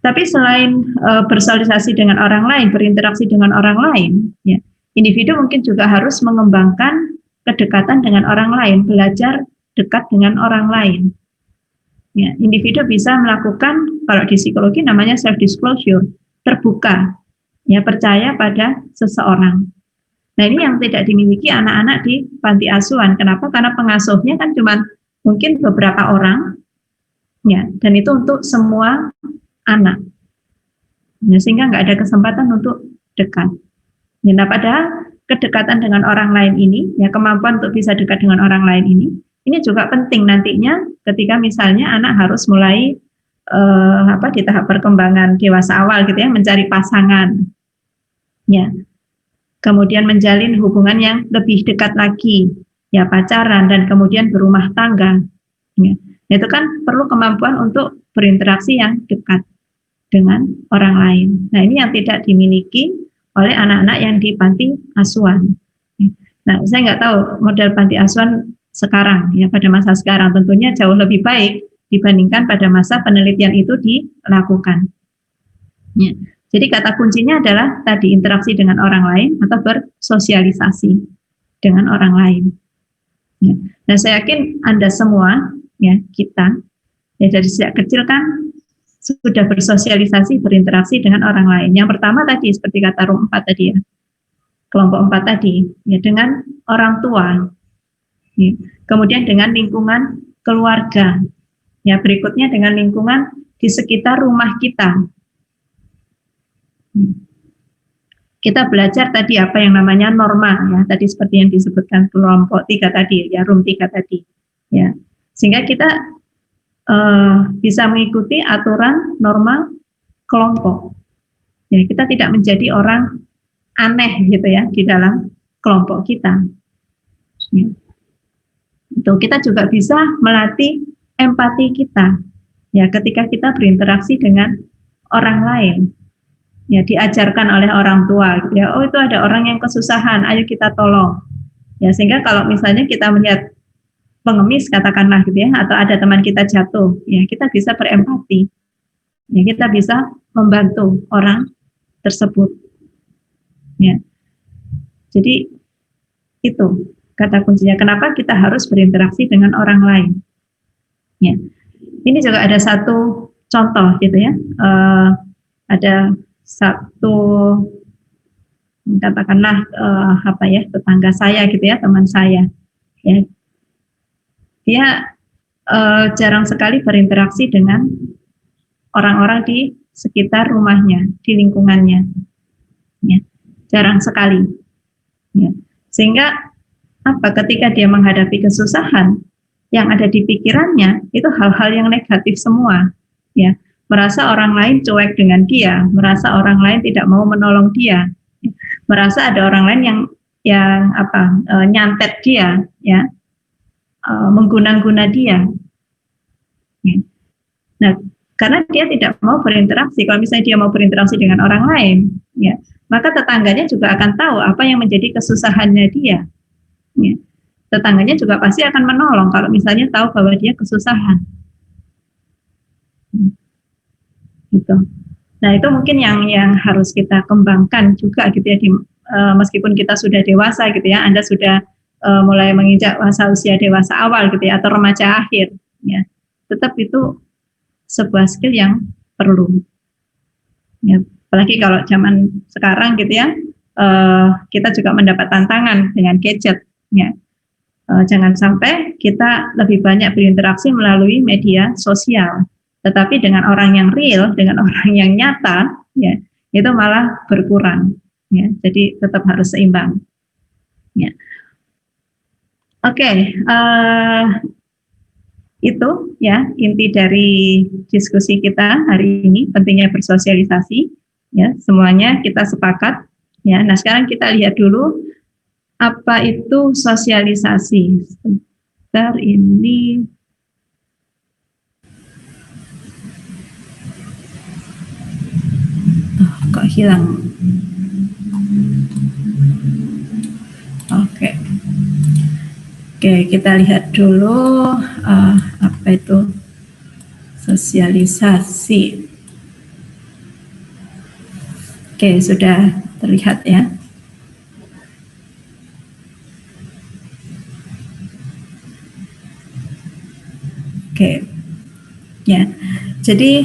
tapi selain bersosialisasi dengan orang lain, berinteraksi dengan orang lain, ya, individu mungkin juga harus mengembangkan kedekatan dengan orang lain, belajar dekat dengan orang lain. Ya, individu bisa melakukan, kalau di psikologi namanya self disclosure, terbuka, ya percaya pada seseorang. Nah, ini yang tidak dimiliki anak-anak di panti asuhan. Kenapa? Karena pengasuhnya kan cuma mungkin beberapa orang, ya, dan itu untuk semua anak, ya, sehingga nggak ada kesempatan untuk dekat. Ya, nah, pada kedekatan dengan orang lain ini, ya kemampuan untuk bisa dekat dengan orang lain ini juga penting nantinya ketika misalnya anak harus mulai di tahap perkembangan dewasa awal gitu ya, mencari pasangan, ya, kemudian menjalin hubungan yang lebih dekat lagi, ya pacaran dan kemudian berumah tangga. Ya. Itu kan perlu kemampuan untuk berinteraksi yang dekat dengan orang lain. Nah, ini yang tidak dimiliki oleh anak-anak yang di panti asuhan. Nah, saya nggak tahu model panti asuhan sekarang, ya pada masa sekarang tentunya jauh lebih baik dibandingkan pada masa penelitian itu dilakukan. Ya. Jadi kata kuncinya adalah tadi interaksi dengan orang lain atau bersosialisasi dengan orang lain. Ya. Nah, saya yakin Anda semua, ya kita, ya dari sejak kecil kan sudah bersosialisasi, berinteraksi dengan orang lain. Yang pertama tadi, seperti kata room 4 tadi ya, kelompok 4 tadi, ya dengan orang tua, ya. Kemudian dengan lingkungan keluarga, ya berikutnya dengan lingkungan di sekitar rumah kita. Kita belajar tadi apa yang namanya norma, ya tadi seperti yang disebutkan kelompok 3 tadi, ya room 3 tadi, ya sehingga kita bisa mengikuti aturan norma kelompok. Ya, kita tidak menjadi orang aneh gitu ya di dalam kelompok kita. Ya. Itu kita juga bisa melatih empati kita. Ya, ketika kita berinteraksi dengan orang lain. Ya, diajarkan oleh orang tua gitu ya. Oh, itu ada orang yang kesusahan, ayo kita tolong. Ya, sehingga kalau misalnya kita melihat pengemis katakanlah gitu ya, atau ada teman kita jatuh, ya kita bisa berempati, ya kita bisa membantu orang tersebut, ya. Jadi itu kata kuncinya kenapa kita harus berinteraksi dengan orang lain, ya. Ini juga ada satu contoh gitu ya, ada satu katakanlah tetangga saya gitu ya, teman saya, ya. Dia jarang sekali berinteraksi dengan orang-orang di sekitar rumahnya, di lingkungannya, ya, jarang sekali. Ya. Sehingga ketika dia menghadapi kesusahan, yang ada di pikirannya itu hal-hal yang negatif semua, ya, merasa orang lain cuek dengan dia, merasa orang lain tidak mau menolong dia, ya. Merasa ada orang lain yang nyantet dia, ya. Mengguna-guna dia. Nah, karena dia tidak mau berinteraksi, kalau misalnya dia mau berinteraksi dengan orang lain, ya, maka tetangganya juga akan tahu apa yang menjadi kesusahannya dia. Ya. Tetangganya juga pasti akan menolong kalau misalnya tahu bahwa dia kesusahan. Gitu. Nah, itu mungkin yang harus kita kembangkan juga gitu ya, meskipun kita sudah dewasa gitu ya, Anda sudah mulai menginjak masa usia dewasa awal gitu ya, atau remaja akhir, ya, tetap itu sebuah skill yang perlu, ya, apalagi kalau zaman sekarang gitu ya, kita juga mendapat tantangan dengan gadget, ya, jangan sampai kita lebih banyak berinteraksi melalui media sosial, tetapi dengan orang yang real, dengan orang yang nyata, ya, itu malah berkurang, ya, jadi tetap harus seimbang, ya. Oke, itu ya inti dari diskusi kita hari ini, pentingnya bersosialisasi, ya semuanya kita sepakat, ya. Nah sekarang kita lihat dulu apa itu sosialisasi. Sebentar ini. Kok hilang? Oke. Oke, kita lihat dulu apa itu sosialisasi. Oke, sudah terlihat ya. Oke, ya. Jadi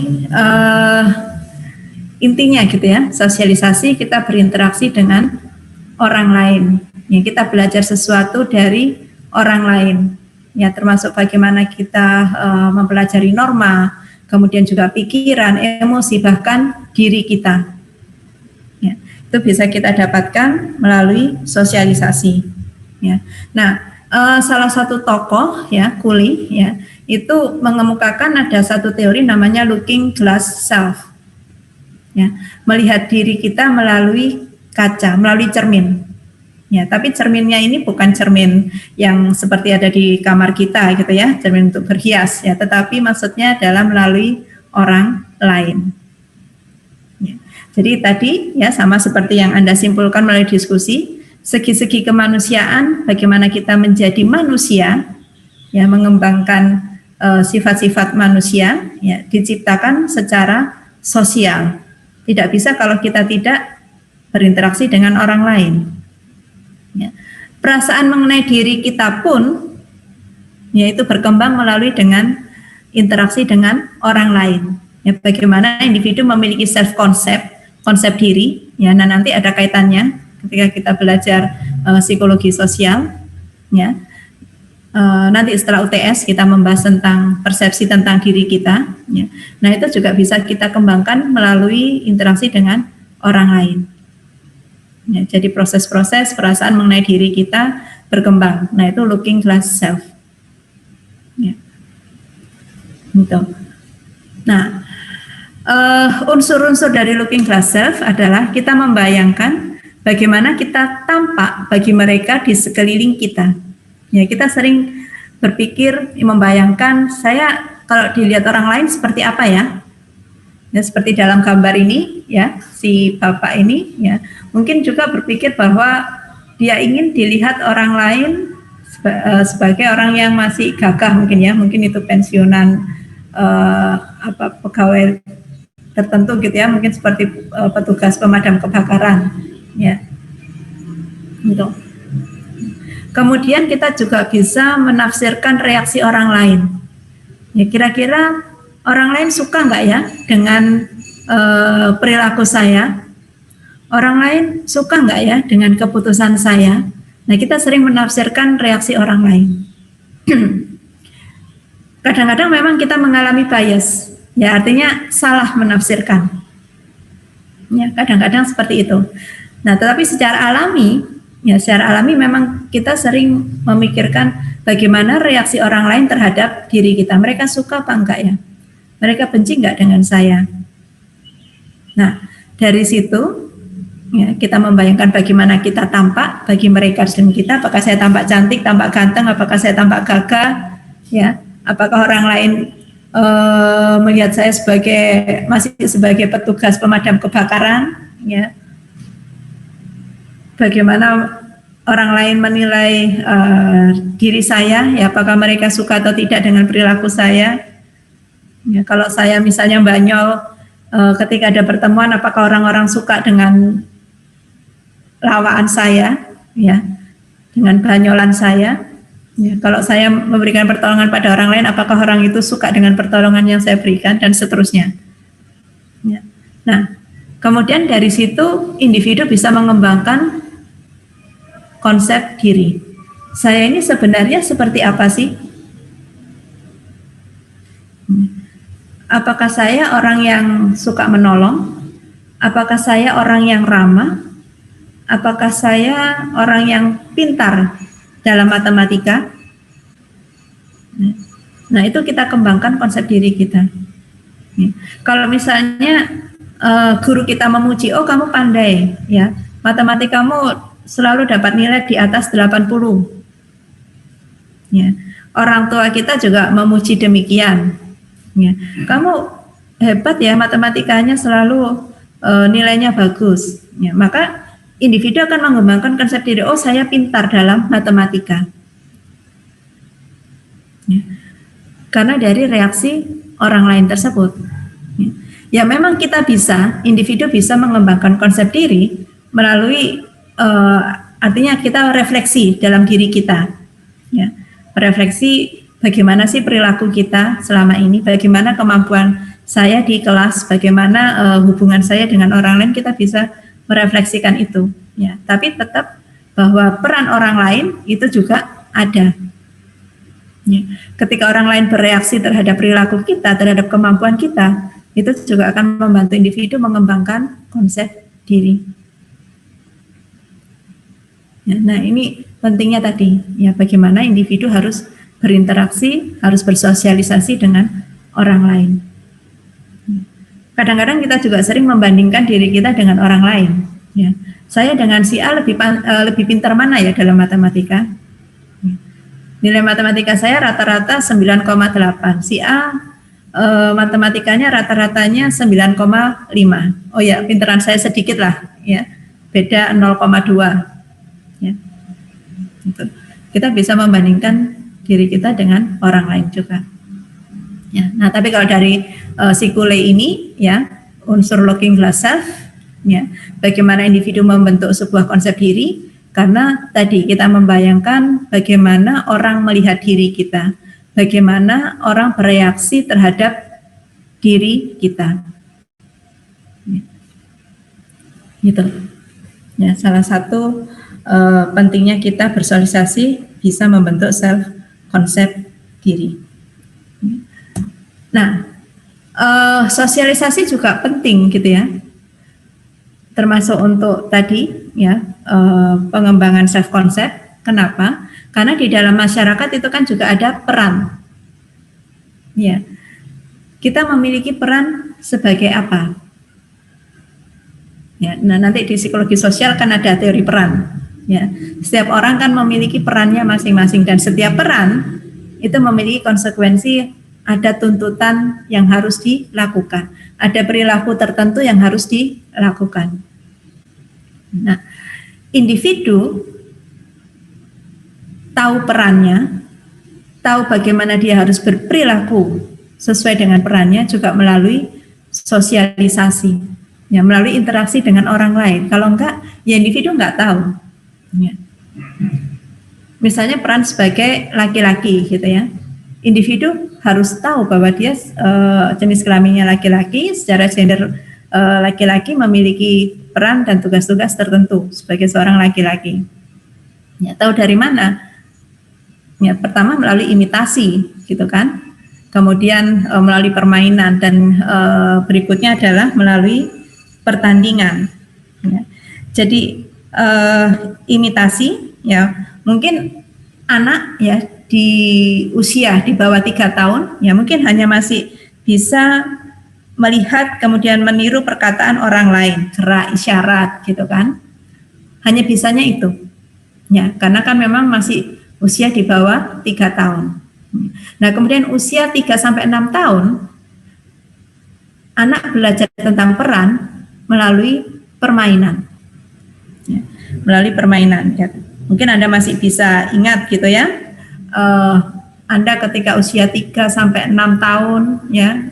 intinya gitu ya, sosialisasi kita berinteraksi dengan orang lain. Ya, kita belajar sesuatu dari orang lain. Ya, termasuk bagaimana kita mempelajari norma, kemudian juga pikiran, emosi, bahkan diri kita. Ya, itu bisa kita dapatkan melalui sosialisasi. Ya. Nah, salah satu tokoh ya, Kuli ya, itu mengemukakan ada satu teori namanya looking glass self. Ya, melihat diri kita melalui kaca, melalui cermin. Ya, tapi cerminnya ini bukan cermin yang seperti ada di kamar kita gitu ya, cermin untuk berhias ya, tetapi maksudnya adalah melalui orang lain. Ya. Jadi tadi ya sama seperti yang Anda simpulkan melalui diskusi, segi-segi kemanusiaan, bagaimana kita menjadi manusia, ya mengembangkan sifat-sifat manusia, ya diciptakan secara sosial. Tidak bisa kalau kita tidak berinteraksi dengan orang lain. Ya. Perasaan mengenai diri kita pun, yaitu berkembang melalui dengan interaksi dengan orang lain. Ya, bagaimana individu memiliki self concept, konsep diri. Ya, nah nanti ada kaitannya ketika kita belajar psikologi sosial. Ya. Nanti setelah UTS kita membahas tentang persepsi tentang diri kita. Ya. Nah itu juga bisa kita kembangkan melalui interaksi dengan orang lain. Ya, jadi proses-proses perasaan mengenai diri kita berkembang. Nah itu looking glass self. Ya. Gitu. Nah unsur-unsur dari looking glass self adalah kita membayangkan bagaimana kita tampak bagi mereka di sekeliling kita. Ya, kita sering berpikir, membayangkan saya kalau dilihat orang lain seperti apa ya? Ya, seperti dalam gambar ini, ya, si bapak ini, ya, mungkin juga berpikir bahwa dia ingin dilihat orang lain sebagai orang yang masih gagah mungkin ya, mungkin itu pensiunan pegawai tertentu gitu ya, mungkin seperti petugas pemadam kebakaran, ya, gitu. Kemudian kita juga bisa menafsirkan reaksi orang lain. Ya, kira-kira orang lain suka nggak ya dengan perilaku saya? Orang lain suka nggak ya dengan keputusan saya? Nah, kita sering menafsirkan reaksi orang lain. Kadang-kadang memang kita mengalami bias, ya artinya salah menafsirkan. Ya, kadang-kadang seperti itu. Nah, tetapi secara alami memang kita sering memikirkan bagaimana reaksi orang lain terhadap diri kita. Mereka suka apa enggak ya? Mereka benci enggak dengan saya? Nah, dari situ ya, kita membayangkan bagaimana kita tampak bagi mereka dan kita. Apakah saya tampak cantik, tampak ganteng, apakah saya tampak gagah? Ya, apakah orang lain melihat saya masih sebagai petugas pemadam kebakaran? Ya. Bagaimana orang lain menilai diri saya, ya apakah mereka suka atau tidak dengan perilaku saya? Ya, kalau saya misalnya banyol, ketika ada pertemuan, apakah orang-orang suka dengan lawaan saya, ya, dengan banyolan saya? Ya, kalau saya memberikan pertolongan pada orang lain, apakah orang itu suka dengan pertolongan yang saya berikan dan seterusnya? Ya. Nah, kemudian dari situ individu bisa mengembangkan konsep diri. Saya ini sebenarnya seperti apa sih? Apakah saya orang yang suka menolong? Apakah saya orang yang ramah? Apakah saya orang yang pintar dalam matematika? Nah, itu kita kembangkan konsep diri kita. Kalau misalnya guru kita memuji, oh kamu pandai, ya, matematikamu selalu dapat nilai di atas 80. Ya. orang tua kita juga memuji demikian. Ya, kamu hebat ya matematikanya selalu nilainya bagus. Ya, maka individu akan mengembangkan konsep diri. Oh, saya pintar dalam matematika. Ya, karena dari reaksi orang lain tersebut. Ya, ya memang kita bisa, individu bisa mengembangkan konsep diri melalui artinya kita refleksi dalam diri kita. Ya, refleksi bagaimana sih perilaku kita selama ini, bagaimana kemampuan saya di kelas, bagaimana hubungan saya dengan orang lain, kita bisa merefleksikan itu. Ya, tapi tetap bahwa peran orang lain itu juga ada. Ya, ketika orang lain bereaksi terhadap perilaku kita, terhadap kemampuan kita, itu juga akan membantu individu mengembangkan konsep diri. Ya, nah ini pentingnya tadi, ya bagaimana individu harus berinteraksi, harus bersosialisasi dengan orang lain. Kadang-kadang kita juga sering membandingkan diri kita dengan orang lain. Ya, saya dengan si A lebih pintar mana ya dalam matematika? Ya. Nilai matematika saya rata-rata 9,8. Si A matematikanya rata-ratanya 9,5. Oh ya, pintaran saya sedikit lah, ya, beda 0,2. Ya. Gitu. Kita bisa membandingkan diri kita dengan orang lain juga. Ya, nah tapi kalau dari Sikule ini, ya unsur looking glass self, ya bagaimana individu membentuk sebuah konsep diri, karena tadi kita membayangkan bagaimana orang melihat diri kita, bagaimana orang bereaksi terhadap diri kita, ya. Gitu. Ya, salah satu pentingnya kita bersosialisasi bisa membentuk self konsep diri. Nah, sosialisasi juga penting gitu ya, termasuk untuk tadi ya pengembangan self konsep. Kenapa? Karena di dalam masyarakat itu kan juga ada peran. Ya, kita memiliki peran sebagai apa? Ya, nah nanti di psikologi sosial kan ada teori peran. Ya, setiap orang kan memiliki perannya masing-masing dan setiap peran itu memiliki konsekuensi. Ada tuntutan yang harus dilakukan, ada perilaku tertentu yang harus dilakukan. Nah, individu tahu perannya, tahu bagaimana dia harus berperilaku sesuai dengan perannya juga melalui sosialisasi, ya melalui interaksi dengan orang lain. Kalau enggak, ya individu enggak tahu. Ya. Misalnya peran sebagai laki-laki, gitu ya. Individu harus tahu bahwa dia jenis kelaminnya laki-laki, secara gender laki-laki memiliki peran dan tugas-tugas tertentu sebagai seorang laki-laki. Ya, tahu dari mana? Ya, pertama melalui imitasi, gitu kan? Kemudian melalui permainan dan berikutnya adalah melalui pertandingan. Ya. Jadi imitasi, ya mungkin anak ya di usia di bawah 3 tahun, ya mungkin hanya masih bisa melihat kemudian meniru perkataan orang lain, gerak, isyarat, gitu kan. Hanya bisanya itu. Ya, karena kan memang masih usia di bawah 3 tahun. Nah, kemudian usia 3 sampai 6 tahun anak belajar tentang peran melalui permainan. Ya, melalui permainan, ya. Mungkin Anda masih bisa ingat gitu ya. Anda ketika usia 3 sampai 6 tahun ya,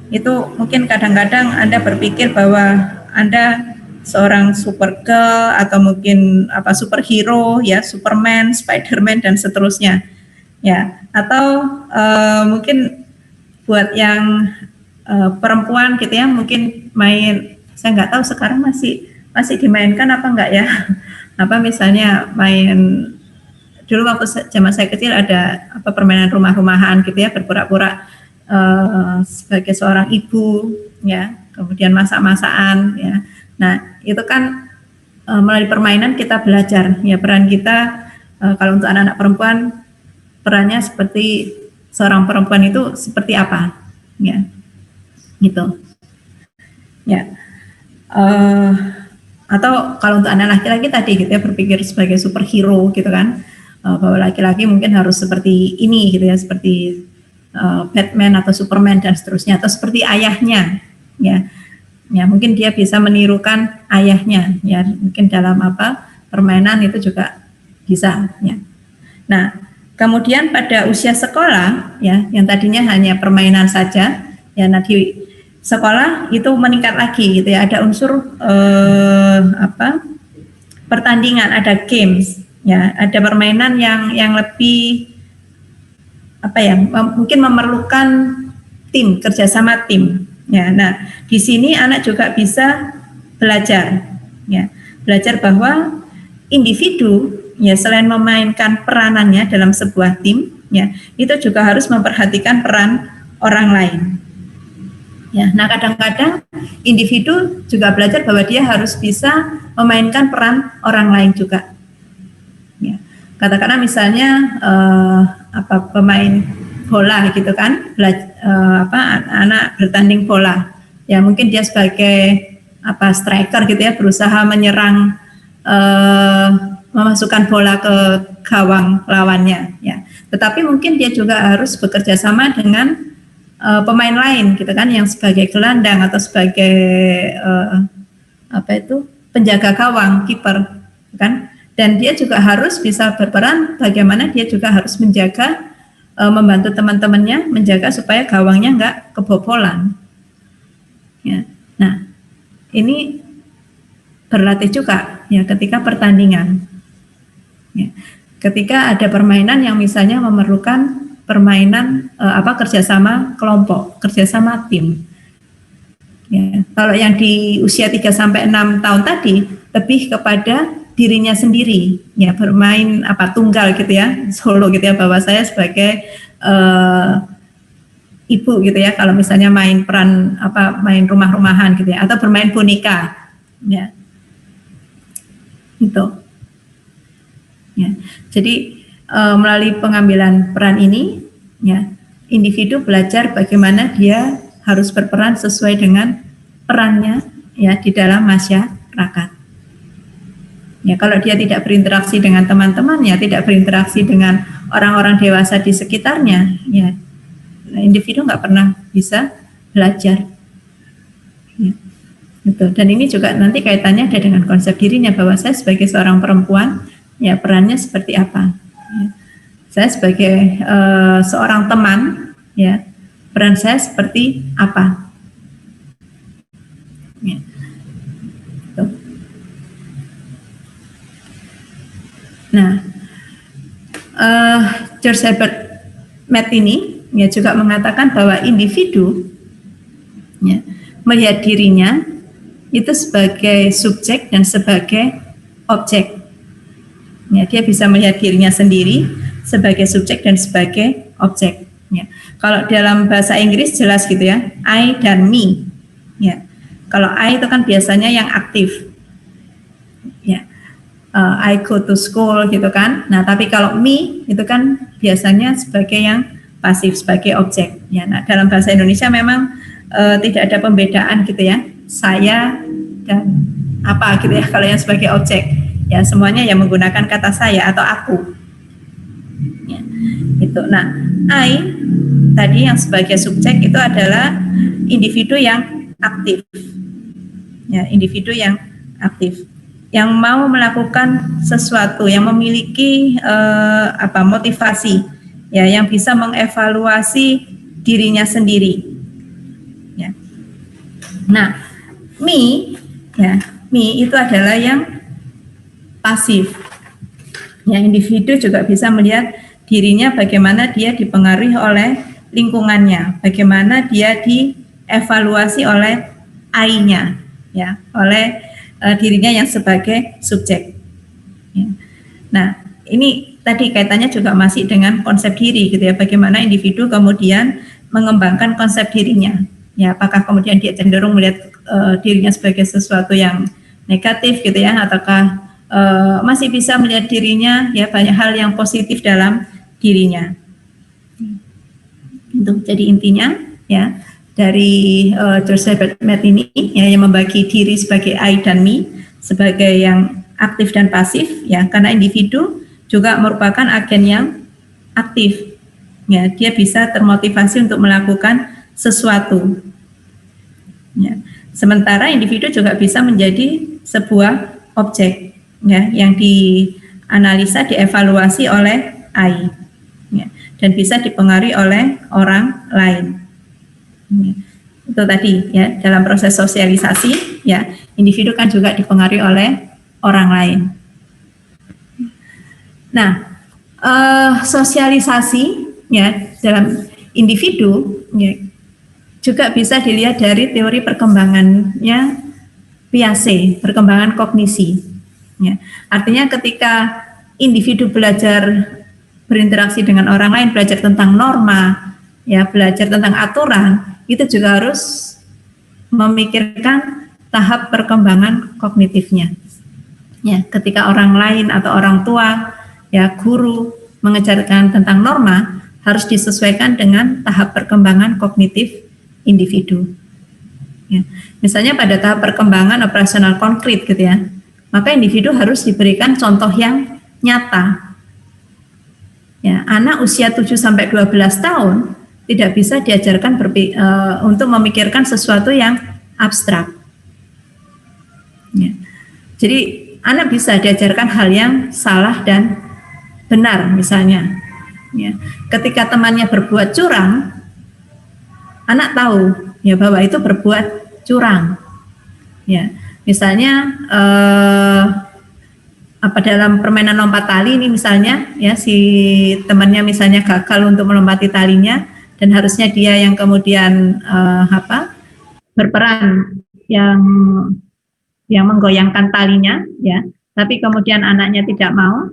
itu mungkin kadang-kadang Anda berpikir bahwa Anda seorang supergirl atau mungkin superhero ya, Superman, Spiderman dan seterusnya. Ya, atau mungkin buat yang perempuan gitu ya, mungkin main, saya nggak tahu sekarang masih dimainkan apa enggak ya. Misalnya main, dulu waktu zaman saya kecil ada permainan rumah-rumahan gitu ya, berpura-pura sebagai seorang ibu ya, kemudian masak-masakan ya. Nah, itu kan melalui permainan kita belajar ya peran kita. Kalau untuk anak-anak perempuan, perannya seperti seorang perempuan itu seperti apa ya, gitu ya. Atau kalau untuk anak laki-laki tadi gitu ya, berpikir sebagai superhero gitu kan. bahwa laki-laki mungkin harus seperti ini gitu ya, seperti Batman atau Superman dan seterusnya, atau seperti ayahnya, ya. Ya, mungkin dia bisa menirukan ayahnya, ya, mungkin dalam permainan itu juga bisa, ya. Nah, kemudian pada usia sekolah, ya, yang tadinya hanya permainan saja, ya, nah di sekolah itu meningkat lagi, gitu ya, ada unsur pertandingan, ada games, ya, ada permainan yang lebih mungkin memerlukan tim, kerjasama tim. Ya, nah di sini anak juga bisa belajar, ya, belajar bahwa individu, ya, selain memainkan peranannya dalam sebuah tim, ya, itu juga harus memperhatikan peran orang lain. Ya, nah kadang-kadang individu juga belajar bahwa dia harus bisa memainkan peran orang lain juga. Ya, katakanlah misalnya pemain bola gitu kan, anak bertanding bola, ya mungkin dia sebagai striker gitu ya, berusaha menyerang, memasukkan bola ke gawang lawannya, ya. Tetapi mungkin dia juga harus bekerja sama dengan pemain lain gitu kan, yang sebagai gelandang atau sebagai penjaga gawang, kiper, kan. Dan dia juga harus bisa berperan bagaimana dia juga harus menjaga, membantu teman-temannya menjaga supaya gawangnya nggak kebobolan. Ya. Nah, ini berlatih juga, ya, ketika pertandingan. Ya. Ketika ada permainan yang misalnya memerlukan permainan kerjasama kelompok, kerjasama tim. Ya. Kalau yang di usia 3-6 tahun tadi lebih kepada dirinya sendiri, ya, bermain tunggal gitu ya, solo gitu ya, bahwa saya sebagai ibu gitu ya, kalau misalnya main peran main rumah-rumahan gitu ya, atau bermain boneka, ya, itu, ya. Jadi melalui pengambilan peran ini, ya, individu belajar bagaimana dia harus berperan sesuai dengan perannya, ya, di dalam masyarakat. Ya, kalau dia tidak berinteraksi dengan teman-temannya, tidak berinteraksi dengan orang-orang dewasa di sekitarnya, ya, individu nggak pernah bisa belajar. Ya, gitu. Dan ini juga nanti kaitannya ada dengan konsep dirinya, bahwa saya sebagai seorang perempuan, ya, perannya seperti apa. Ya. Saya sebagai seorang teman, ya, peran saya seperti apa. Ya. Nah, George Herbert Mead ini, ya, juga mengatakan bahwa individu, ya, melihat dirinya itu sebagai subjek dan sebagai objek. Ya, dia bisa melihat dirinya sendiri sebagai subjek dan sebagai objek. Ya. Kalau dalam bahasa Inggris jelas gitu ya, I dan me. Ya. Kalau I itu kan biasanya yang aktif. Ya. I go to school gitu kan. Nah, tapi kalau me itu kan biasanya sebagai yang pasif, sebagai objek. Ya, nah, dalam bahasa Indonesia memang tidak ada pembedaan gitu ya. Saya dan apa gitu ya, kalau yang sebagai objek. Ya, semuanya yang menggunakan kata saya atau aku. Ya, itu. Nah, I tadi yang sebagai subjek itu adalah individu yang aktif. Ya, individu yang aktif, yang mau melakukan sesuatu, yang memiliki motivasi, ya, yang bisa mengevaluasi dirinya sendiri. Ya. Nah, me itu adalah yang pasif. Ya, individu juga bisa melihat dirinya bagaimana dia dipengaruhi oleh lingkungannya, bagaimana dia dievaluasi oleh I-nya, ya, oleh dirinya yang sebagai subjek. Ya. Nah, ini tadi kaitannya juga masih dengan konsep diri gitu ya, bagaimana individu kemudian mengembangkan konsep dirinya. Ya, apakah kemudian dia cenderung melihat dirinya sebagai sesuatu yang negatif gitu ya, ataukah masih bisa melihat dirinya ya banyak hal yang positif dalam dirinya. Itu jadi intinya ya dari George Herbert Mead ini ya, yang membagi diri sebagai I dan me, sebagai yang aktif dan pasif ya, karena individu juga merupakan agen yang aktif. Ya, dia bisa termotivasi untuk melakukan sesuatu. Ya. Sementara individu juga bisa menjadi sebuah objek, ya, yang dianalisa, dievaluasi oleh AI, ya, dan bisa dipengaruhi oleh orang lain. Ya. Itu tadi, ya, dalam proses sosialisasi, ya, individu kan juga dipengaruhi oleh orang lain. Nah, sosialisasi, ya, dalam individu, ya, juga bisa dilihat dari teori perkembangannya Piaget, perkembangan kognisi. Ya, artinya ketika individu belajar berinteraksi dengan orang lain, belajar tentang norma, ya, belajar tentang aturan, itu juga harus memikirkan tahap perkembangan kognitifnya. Ya, ketika orang lain atau orang tua, ya, guru mengajarkan tentang norma, harus disesuaikan dengan tahap perkembangan kognitif individu. Ya. Misalnya pada tahap perkembangan operasional konkret gitu ya, maka individu harus diberikan contoh yang nyata. Ya, anak usia 7-12 tahun tidak bisa diajarkan untuk memikirkan sesuatu yang abstrak. Ya. Jadi anak bisa diajarkan hal yang salah dan benar misalnya. Ya. Ketika temannya berbuat curang, anak tahu ya bahwa itu berbuat curang. Ya, misalnya dalam permainan lompat tali ini misalnya, ya, si temannya misalnya gagal untuk melompati talinya dan harusnya dia yang kemudian berperan yang menggoyangkan talinya, ya, tapi kemudian anaknya tidak mau,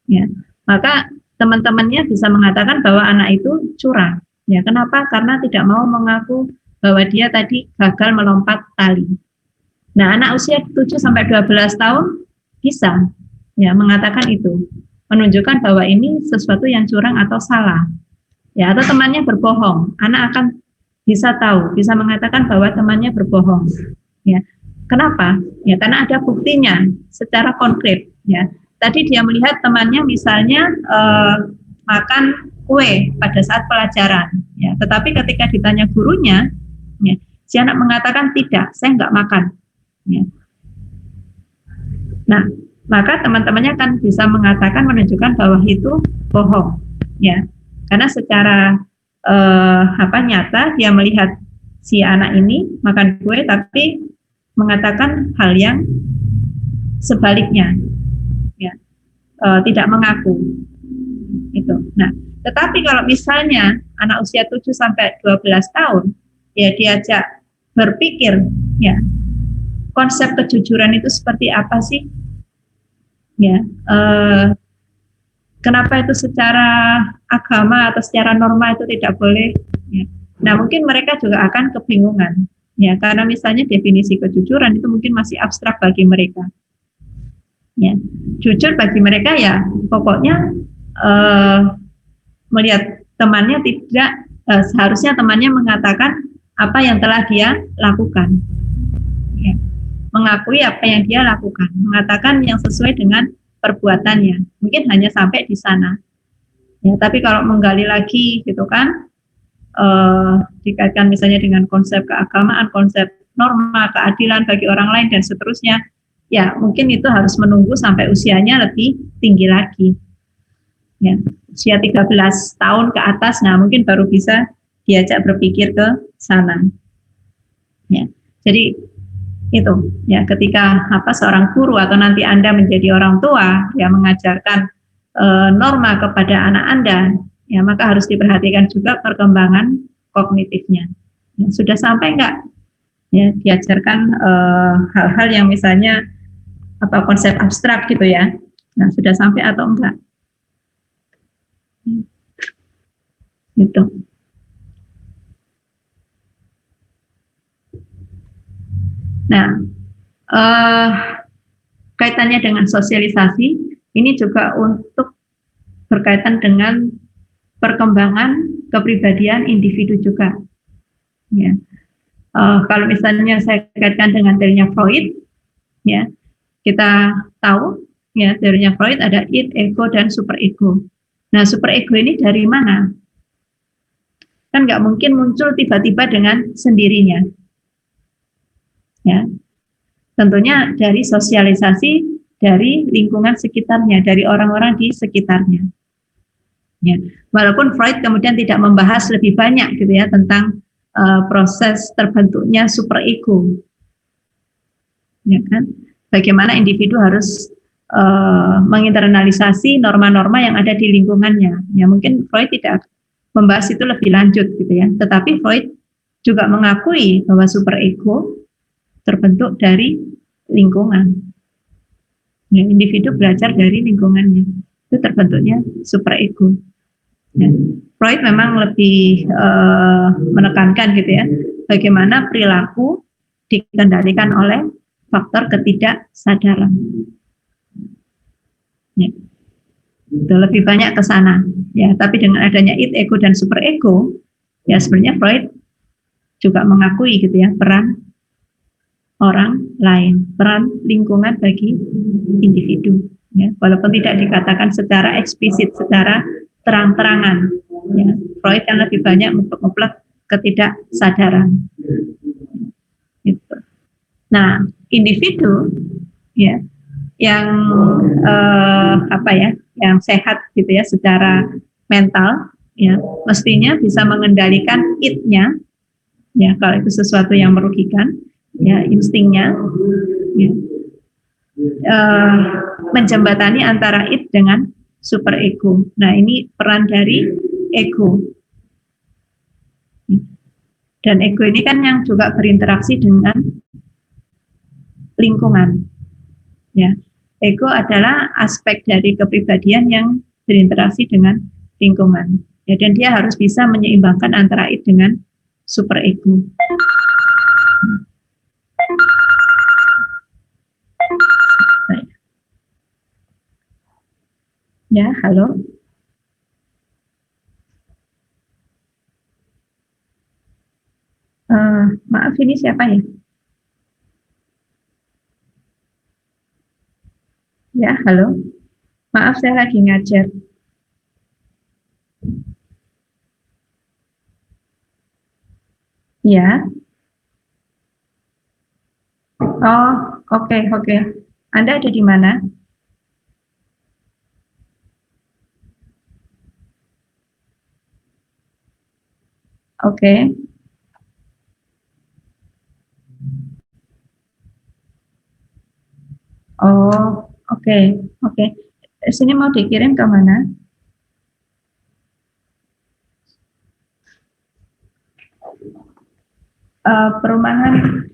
ya, maka teman-temannya bisa mengatakan bahwa anak itu curang. Ya, kenapa? Karena tidak mau mengaku bahwa dia tadi gagal melompat tali. Nah, anak usia 7-12 tahun bisa, ya, mengatakan itu, menunjukkan bahwa ini sesuatu yang curang atau salah. Ya, atau temannya berbohong, anak akan bisa tahu, bisa mengatakan bahwa temannya berbohong. Ya, kenapa? Ya, karena ada buktinya secara konkret. Ya, tadi dia melihat temannya misalnya makan kue pada saat pelajaran, ya, tetapi ketika ditanya gurunya, ya, si anak mengatakan tidak, saya nggak makan. Ya. Nah, maka teman-temannya kan bisa mengatakan, menunjukkan bahwa itu bohong, ya, karena secara nyata dia melihat si anak ini makan kue, tapi mengatakan hal yang sebaliknya, ya, tidak mengaku itu. Nah, tetapi kalau misalnya anak usia 7-12 tahun, ya, diajak berpikir, ya, konsep kejujuran itu seperti apa sih? Ya, kenapa itu secara agama atau secara norma itu tidak boleh? Ya. Nah, mungkin mereka juga akan kebingungan, ya, karena misalnya definisi kejujuran itu mungkin masih abstrak bagi mereka. Ya, jujur bagi mereka ya, pokoknya melihat temannya tidak, seharusnya temannya mengatakan apa yang telah dia lakukan, ya, mengakui apa yang dia lakukan, mengatakan yang sesuai dengan perbuatannya, mungkin hanya sampai di sana. Ya, tapi kalau menggali lagi gitu kan, dikaitkan misalnya dengan konsep keagamaan, konsep norma, keadilan bagi orang lain dan seterusnya, ya mungkin itu harus menunggu sampai usianya lebih tinggi lagi. Ya, usia 13 tahun ke atas, nah mungkin baru bisa diajak berpikir ke sana. Ya, jadi itu, ya, ketika seorang guru atau nanti Anda menjadi orang tua yang mengajarkan norma kepada anak Anda, ya, maka harus diperhatikan juga perkembangan kognitifnya. Ya, sudah sampai enggak, ya, diajarkan hal-hal yang misalnya konsep abstrak gitu ya. Nah, sudah sampai atau enggak? Gitu. Nah, kaitannya dengan sosialisasi, ini juga untuk berkaitan dengan perkembangan kepribadian individu juga. Ya. Kalau misalnya saya kaitkan dengan teorinya Freud, ya, kita tahu Ya, teorinya Freud ada id, ego, dan superego. Nah, superego ini dari mana? Kan nggak mungkin muncul tiba-tiba dengan sendirinya. Ya, tentunya dari sosialisasi dari lingkungan sekitarnya, dari orang-orang di sekitarnya. Ya, walaupun Freud kemudian tidak membahas lebih banyak gitu ya tentang proses terbentuknya superego, ya kan? Bagaimana individu harus menginternalisasi norma-norma yang ada di lingkungannya. Ya mungkin Freud tidak membahas itu lebih lanjut gitu ya. Tetapi Freud juga mengakui bahwa superego terbentuk dari lingkungan. Ya, individu belajar dari lingkungannya. Itu terbentuknya superego. Ya. Freud memang lebih menekankan gitu ya, bagaimana perilaku dikendalikan oleh faktor ketidaksadaran. Ya. Itu lebih banyak ke sana. Ya, tapi dengan adanya id, ego, dan superego, ya sebenarnya Freud juga mengakui gitu ya peran orang lain, peran lingkungan bagi individu. Ya, walaupun tidak dikatakan secara eksplisit, secara terang-terangan. Ya, Freud kan lebih banyak mutlak ketidaksadaran. Gitu. Nah, individu ya yang yang sehat gitu ya secara mental ya mestinya bisa mengendalikan id-nya ya kalau itu sesuatu yang merugikan ya instingnya ya, menjembatani antara id dengan superego. Nah ini peran dari ego dan ego ini kan yang juga berinteraksi dengan lingkungan ya. Ego adalah aspek dari kepribadian yang berinteraksi dengan lingkungan. Ya, dan dia harus bisa menyeimbangkan antara id dengan superego. Ya, halo. Maaf, ini siapa ya? Ya, halo. Maaf, saya lagi ngajar. Ya. Oh, oke. Anda ada di mana? Oke. Oh, oke. Sini mau dikirim ke mana? Perumahan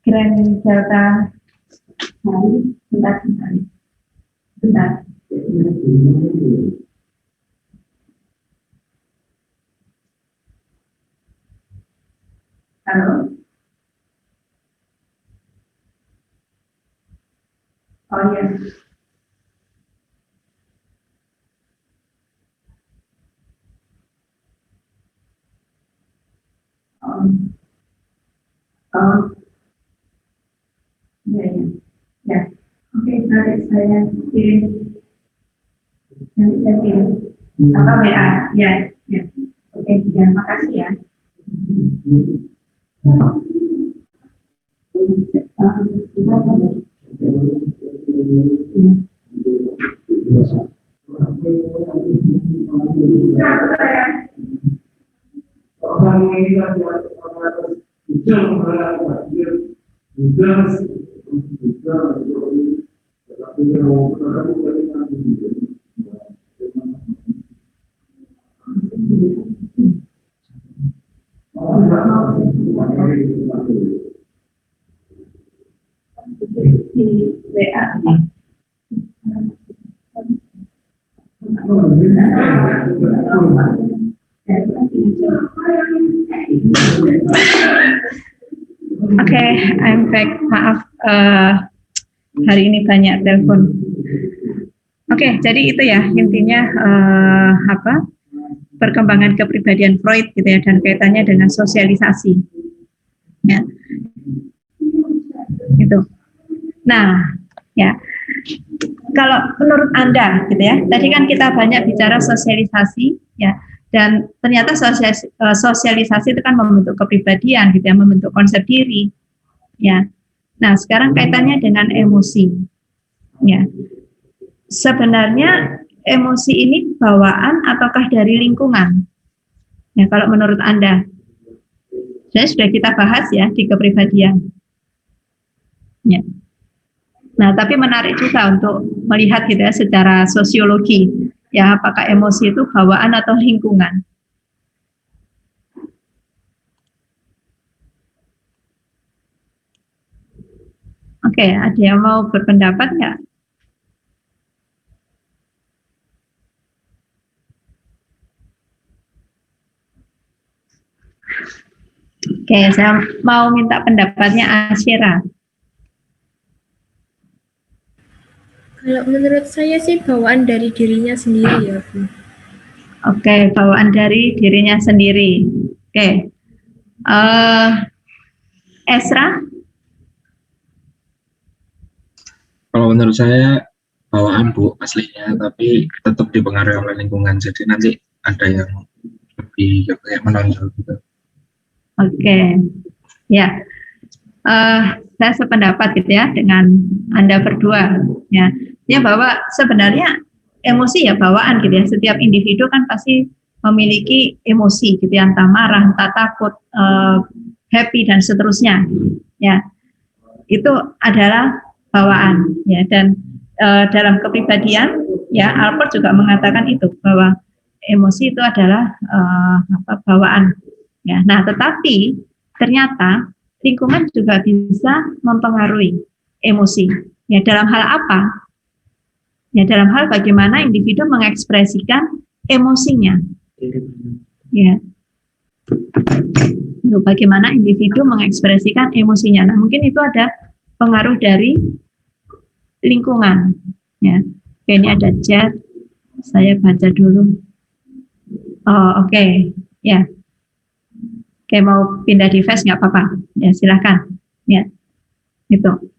Grand Delta. Bentar. Halo. Oh ya. Oh. Ya. Oke, nanti saya kirim. Apa WA? Ya. Oke, terima kasih ya. Di WA. Oke, I'm back. Maaf, hari ini banyak telepon. Oke, jadi itu ya intinya perkembangan kepribadian Freud gitu ya dan kaitannya dengan sosialisasi. Ya, itu. Nah, ya kalau menurut Anda gitu ya, tadi kan kita banyak bicara sosialisasi ya, dan ternyata sosialisasi itu kan membentuk kepribadian gitu ya, membentuk konsep diri ya. Nah, sekarang kaitannya dengan emosi ya. Sebenarnya emosi ini bawaan ataukah dari lingkungan? Ya, kalau menurut Anda. Jadi sudah kita bahas ya di kepribadian. Ya. Nah, tapi menarik juga untuk melihat gitu ya secara sosiologi, ya apakah emosi itu bawaan atau lingkungan. Oke, ada yang mau berpendapat nggak? Oke, saya mau minta pendapatnya Asyira. Kalau menurut saya sih bawaan dari dirinya sendiri ya, Bu. Oke, bawaan dari dirinya sendiri. Oke, Esra? Kalau menurut saya bawaan Bu aslinya, tapi tetap dipengaruhi oleh lingkungan. Jadi nanti ada yang lebih kayak menonjol gitu. Oke, ya. Saya sependapat gitu ya dengan Anda berdua ya. Ya bahwa sebenarnya emosi ya bawaan gitu ya. Setiap individu kan pasti memiliki emosi gitu ya, entah marah, entah takut, happy dan seterusnya. Ya, itu adalah bawaan ya, dan dalam kepribadian ya Albert juga mengatakan itu bahwa emosi itu adalah bawaan ya. Nah, tetapi ternyata lingkungan juga bisa mempengaruhi emosi. Ya, dalam hal apa? Ya, dalam hal bagaimana individu mengekspresikan emosinya. Ya. Bagaimana individu mengekspresikan emosinya. Nah, mungkin itu ada pengaruh dari lingkungan. Ya. Oke, ini ada chat. Saya baca dulu. Oh, oke. Ya. Oke, mau pindah device nggak apa-apa. Ya, silakan. Ya, gitu.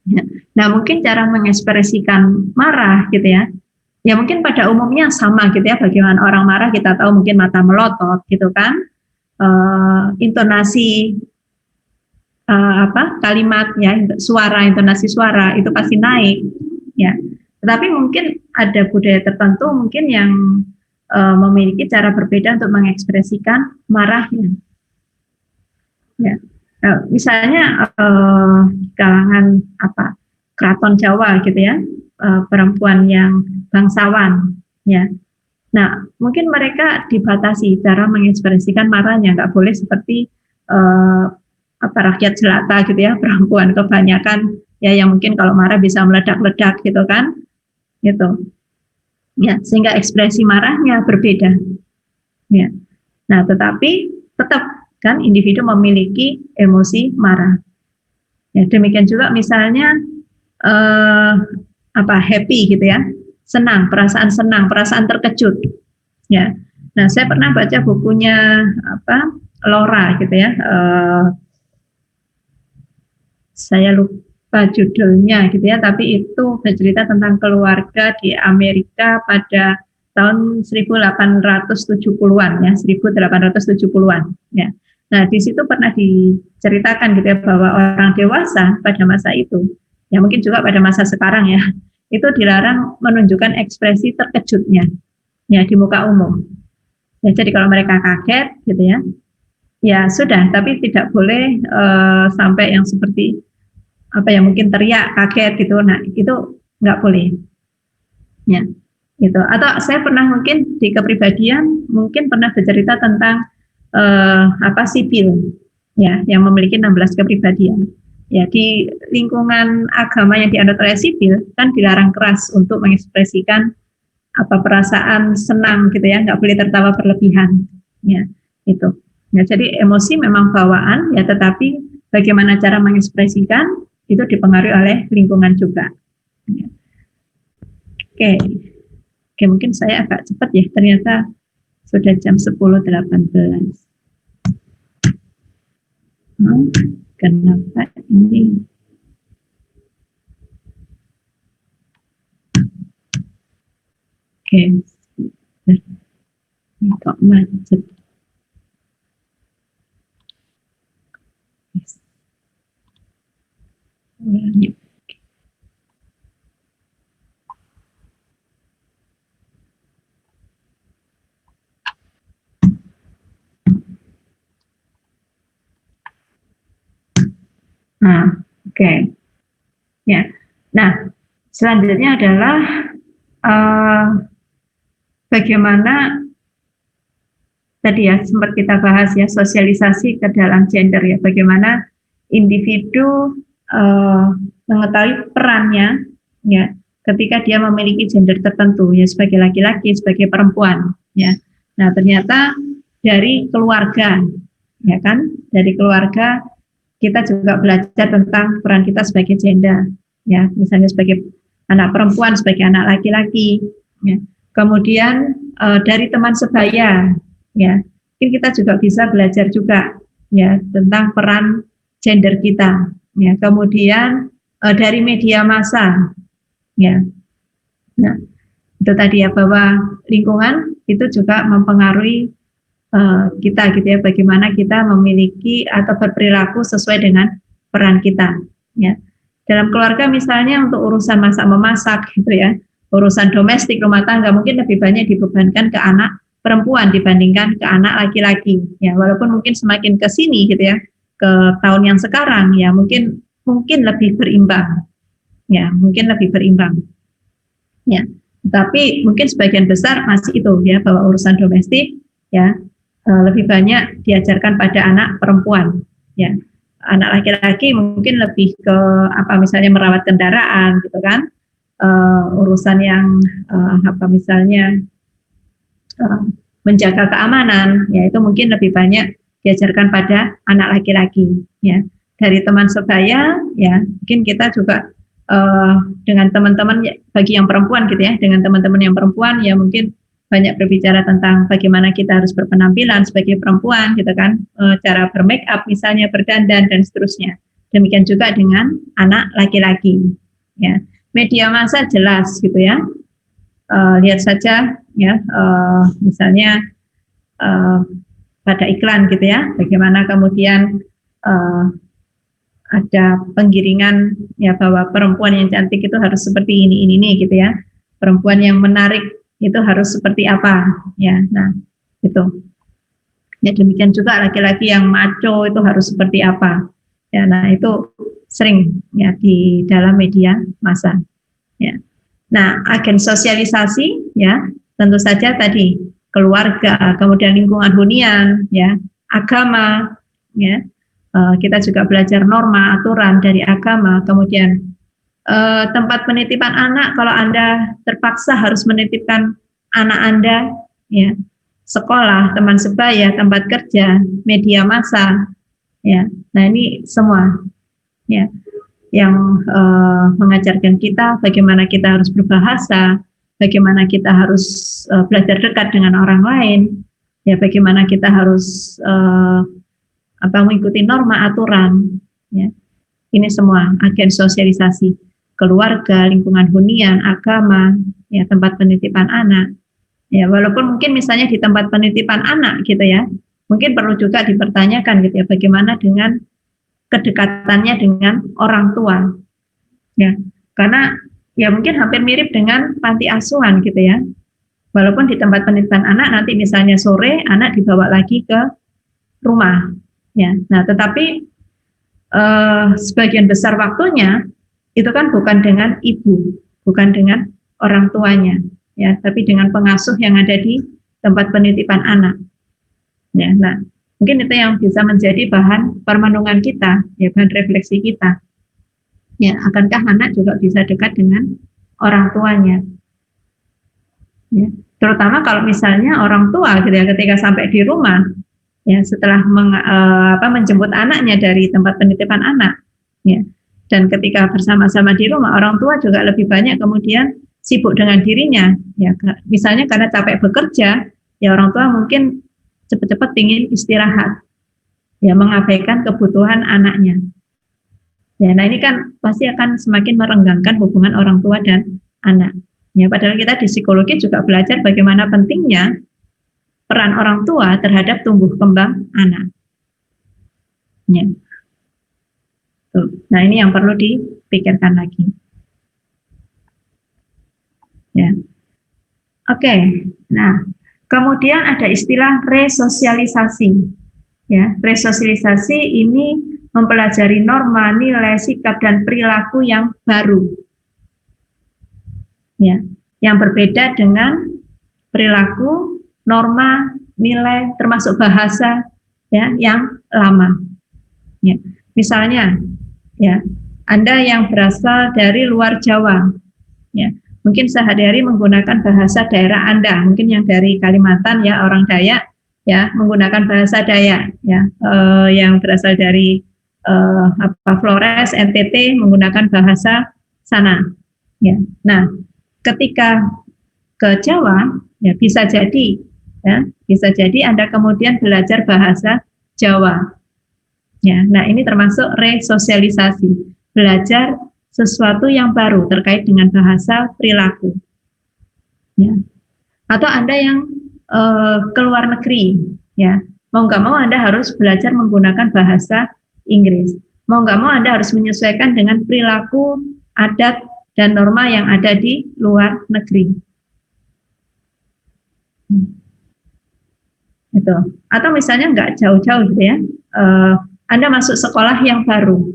Ya. Nah, mungkin cara mengekspresikan marah gitu ya. Ya mungkin pada umumnya sama gitu ya. Bagaimana orang marah kita tahu mungkin mata melotot gitu kan. Intonasi kalimat ya, suara, intonasi suara itu pasti naik ya. Tetapi mungkin ada budaya tertentu mungkin yang memiliki cara berbeda untuk mengekspresikan marahnya. Ya, misalnya kalangan keraton Jawa gitu ya, perempuan yang bangsawan, ya. Nah, mungkin mereka dibatasi cara mengekspresikan marahnya, nggak boleh seperti rakyat jelata gitu ya, perempuan kebanyakan ya yang mungkin kalau marah bisa meledak-ledak gitu kan, gitu. Ya, sehingga ekspresi marahnya berbeda. Ya. Nah, tetapi tetap kan individu memiliki emosi marah. Ya, demikian juga misalnya happy gitu ya, senang, perasaan terkejut. Ya. Nah, saya pernah baca bukunya Laura gitu ya. Saya lupa judulnya gitu ya, tapi itu bercerita tentang keluarga di Amerika pada tahun 1870-an ya, 1870-an ya. Nah, di situ pernah diceritakan gitu ya bahwa orang dewasa pada masa itu, ya mungkin juga pada masa sekarang ya, itu dilarang menunjukkan ekspresi terkejutnya ya di muka umum. Ya, jadi kalau mereka kaget gitu ya, ya sudah, tapi tidak boleh sampai yang seperti mungkin teriak, kaget gitu. Nah, itu nggak boleh. Ya, gitu. Atau saya pernah mungkin di kepribadian mungkin pernah bercerita tentang sipil ya yang memiliki 16 kepribadian. Ya, di lingkungan agama yang dianut oleh sipil kan dilarang keras untuk mengekspresikan perasaan senang gitu ya, nggak boleh tertawa berlebihan. Ya, itu. Ya, jadi emosi memang bawaan ya, tetapi bagaimana cara mengekspresikan itu dipengaruhi oleh lingkungan juga. Ya. Oke, mungkin saya agak cepat ya, ternyata sudah jam 10.18. Kenapa ini? Oke. Ini kok macet. Ulangi. Nah, oke. Ya. Nah, selanjutnya adalah bagaimana tadi ya sempat kita bahas ya sosialisasi ke dalam gender ya, bagaimana individu mengetahui perannya ya ketika dia memiliki gender tertentu ya, sebagai laki-laki, sebagai perempuan ya. Nah, ternyata dari keluarga ya kan, dari keluarga kita juga belajar tentang peran kita sebagai gender ya, misalnya sebagai anak perempuan, sebagai anak laki-laki ya. Kemudian dari teman sebaya ya, mungkin kita juga bisa belajar juga ya tentang peran gender kita ya. Kemudian dari media massa ya. Nah, itu tadi ya, bahwa lingkungan itu juga mempengaruhi kita gitu ya, bagaimana kita memiliki atau berperilaku sesuai dengan peran kita ya. Dalam keluarga misalnya untuk urusan masak memasak gitu ya, urusan domestik rumah tangga mungkin lebih banyak dibebankan ke anak perempuan dibandingkan ke anak laki-laki ya, walaupun mungkin semakin ke sini gitu ya, ke tahun yang sekarang ya mungkin lebih berimbang ya, mungkin lebih berimbang ya. Tapi mungkin sebagian besar masih itu ya, bahwa urusan domestik ya lebih banyak diajarkan pada anak perempuan ya. Anak laki-laki mungkin lebih ke misalnya merawat kendaraan gitu kan, urusan yang misalnya menjaga keamanan ya, itu mungkin lebih banyak diajarkan pada anak laki-laki ya. Dari teman sebaya ya, mungkin kita juga dengan teman-teman bagi yang perempuan gitu ya, dengan teman-teman yang perempuan ya mungkin banyak berbicara tentang bagaimana kita harus berpenampilan sebagai perempuan gitu kan, cara bermake up misalnya, berdandan dan seterusnya. Demikian juga dengan anak laki-laki ya. Media massa jelas gitu ya, lihat saja ya, misalnya pada iklan gitu ya, bagaimana kemudian ada penggiringan ya, bahwa perempuan yang cantik itu harus seperti ini gitu ya, perempuan yang menarik itu harus seperti apa ya. Nah itu ya, demikian juga laki-laki yang macho itu harus seperti apa ya. Nah itu sering ya di dalam media massa ya. Nah, agen sosialisasi ya tentu saja tadi keluarga, kemudian lingkungan hunian ya, agama ya. Kita juga belajar norma aturan dari agama. Kemudian tempat penitipan anak, kalau Anda terpaksa harus menitipkan anak Anda ya, sekolah, teman sebaya, tempat kerja, media massa ya. Nah, ini semua ya yang mengajarkan kita bagaimana kita harus berbahasa, bagaimana kita harus belajar dekat dengan orang lain ya, bagaimana kita harus mengikuti norma aturan ya. Ini semua agen sosialisasi. Keluarga, lingkungan hunian, agama, ya tempat penitipan anak. Ya, walaupun mungkin misalnya di tempat penitipan anak gitu ya, mungkin perlu juga dipertanyakan gitu ya, bagaimana dengan kedekatannya dengan orang tua. Ya, karena ya mungkin hampir mirip dengan panti asuhan gitu ya. Walaupun di tempat penitipan anak nanti misalnya sore anak dibawa lagi ke rumah. Ya, nah tetapi sebagian besar waktunya itu kan bukan dengan ibu, bukan dengan orang tuanya, ya, tapi dengan pengasuh yang ada di tempat penitipan anak. Ya, nah, mungkin itu yang bisa menjadi bahan permenungan kita, ya, bahan refleksi kita. Ya, akankah anak juga bisa dekat dengan orang tuanya? Ya, terutama kalau misalnya orang tua, gitu ya, ketika sampai di rumah, ya, setelah menjemput anaknya dari tempat penitipan anak, ya. Dan ketika bersama-sama di rumah, orang tua juga lebih banyak kemudian sibuk dengan dirinya, ya, misalnya karena capek bekerja, ya orang tua mungkin cepat-cepat ingin istirahat, ya, mengabaikan kebutuhan anaknya. Ya, nah ini kan pasti akan semakin merenggangkan hubungan orang tua dan anak. Ya, padahal kita di psikologi juga belajar bagaimana pentingnya peran orang tua terhadap tumbuh kembang anak. Ya. Tuh. Nah, ini yang perlu dipikirkan lagi. Ya. Oke. Nah, kemudian ada istilah resosialisasi. Ya, resosialisasi ini mempelajari norma, nilai, sikap, dan perilaku yang baru. Ya, yang berbeda dengan perilaku, norma, nilai, termasuk bahasa, ya, yang lama. Ya, misalnya, ya, Anda yang berasal dari luar Jawa, ya, mungkin sehari-hari menggunakan bahasa daerah Anda, mungkin yang dari Kalimantan, ya, orang Dayak, ya, menggunakan bahasa Dayak, ya, yang berasal dari Flores, NTT, menggunakan bahasa sana, ya. Nah, ketika ke Jawa, ya bisa jadi Anda kemudian belajar bahasa Jawa. Ya, nah ini termasuk resosialisasi, belajar sesuatu yang baru terkait dengan bahasa perilaku. Ya. Atau Anda yang ke luar negeri, ya, mau nggak mau Anda harus belajar menggunakan bahasa Inggris. Mau nggak mau Anda harus menyesuaikan dengan perilaku, adat, dan norma yang ada di luar negeri. Itu. Atau misalnya nggak jauh-jauh gitu ya, Anda masuk sekolah yang baru,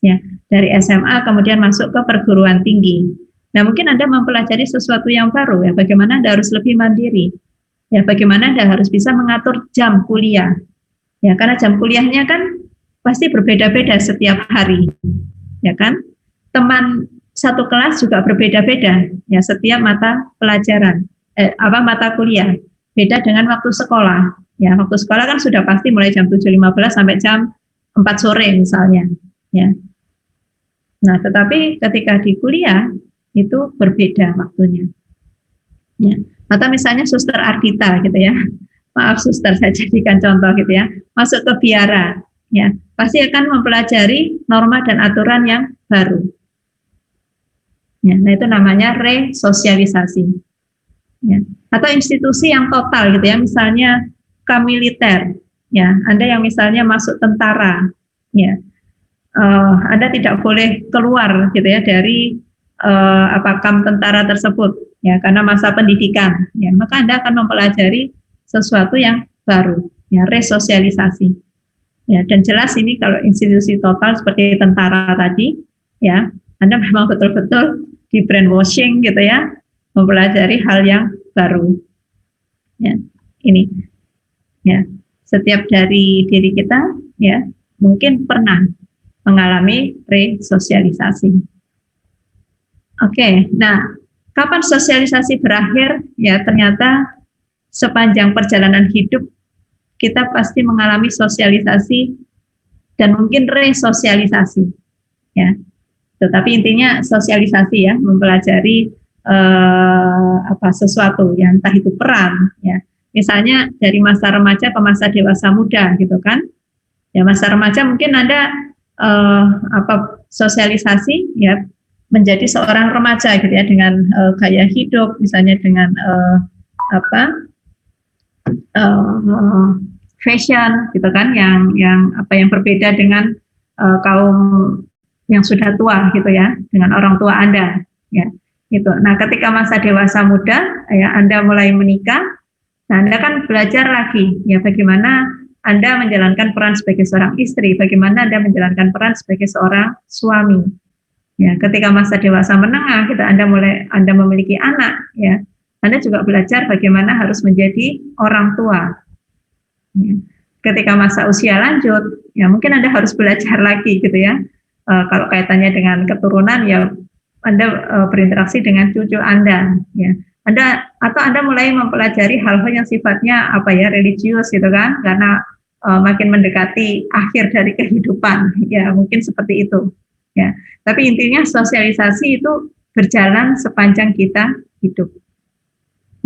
ya, dari SMA kemudian masuk ke perguruan tinggi. Nah, mungkin Anda mempelajari sesuatu yang baru, ya, bagaimana Anda harus lebih mandiri, ya, bagaimana Anda harus bisa mengatur jam kuliah, ya, karena jam kuliahnya kan pasti berbeda-beda setiap hari, ya kan? Teman satu kelas juga berbeda-beda, ya, setiap mata pelajaran, mata kuliah, beda dengan waktu sekolah, ya, waktu sekolah kan sudah pasti mulai jam 7.15 sampai jam 4 sore misalnya, ya. Nah, tetapi ketika di kuliah itu berbeda waktunya, ya. Atau misalnya Suster Ardita gitu ya, maaf Suster saya jadikan contoh gitu ya, masuk ke biara, ya, pasti akan mempelajari norma dan aturan yang baru. Ya, nah itu namanya resosialisasi. Ya. Atau institusi yang total gitu ya, misalnya militer, ya, Anda yang misalnya masuk tentara, ya, Anda tidak boleh keluar gitu ya dari kam tentara tersebut, ya, karena masa pendidikan, ya, maka Anda akan mempelajari sesuatu yang baru, ya, resosialisasi. Ya, dan jelas ini kalau institusi total seperti tentara tadi, ya, Anda memang betul-betul di brainwashing gitu ya, mempelajari hal yang baru. Ya, ini, ya, setiap dari diri kita, ya, mungkin pernah mengalami resosialisasi. Oke, nah, kapan sosialisasi berakhir? Ya, ternyata sepanjang perjalanan hidup kita pasti mengalami sosialisasi dan mungkin resosialisasi, ya. Tetapi intinya sosialisasi, ya, mempelajari sesuatu, ya, entah itu peran, ya. Misalnya dari masa remaja ke masa dewasa muda, gitu kan? Ya, masa remaja mungkin Anda sosialisasi, ya, menjadi seorang remaja, gitu ya, dengan gaya hidup, misalnya dengan fashion, gitu kan, yang berbeda dengan kaum yang sudah tua, gitu ya, dengan orang tua Anda, ya, gitu. Nah, ketika masa dewasa muda, ya, Anda mulai menikah, nah, Anda kan belajar lagi, ya, bagaimana Anda menjalankan peran sebagai seorang istri, bagaimana Anda menjalankan peran sebagai seorang suami. Ya, ketika masa dewasa menengah, gitu, Anda memiliki anak, ya, Anda juga belajar bagaimana harus menjadi orang tua. Ya. Ketika masa usia lanjut, ya, mungkin Anda harus belajar lagi, gitu ya. Kalau kaitannya dengan keturunan, ya, Anda berinteraksi dengan cucu Anda, ya. Anda mulai mempelajari hal-hal yang sifatnya religius, gitu kan, karena makin mendekati akhir dari kehidupan, ya, mungkin seperti itu, ya. Tapi intinya sosialisasi itu berjalan sepanjang kita hidup,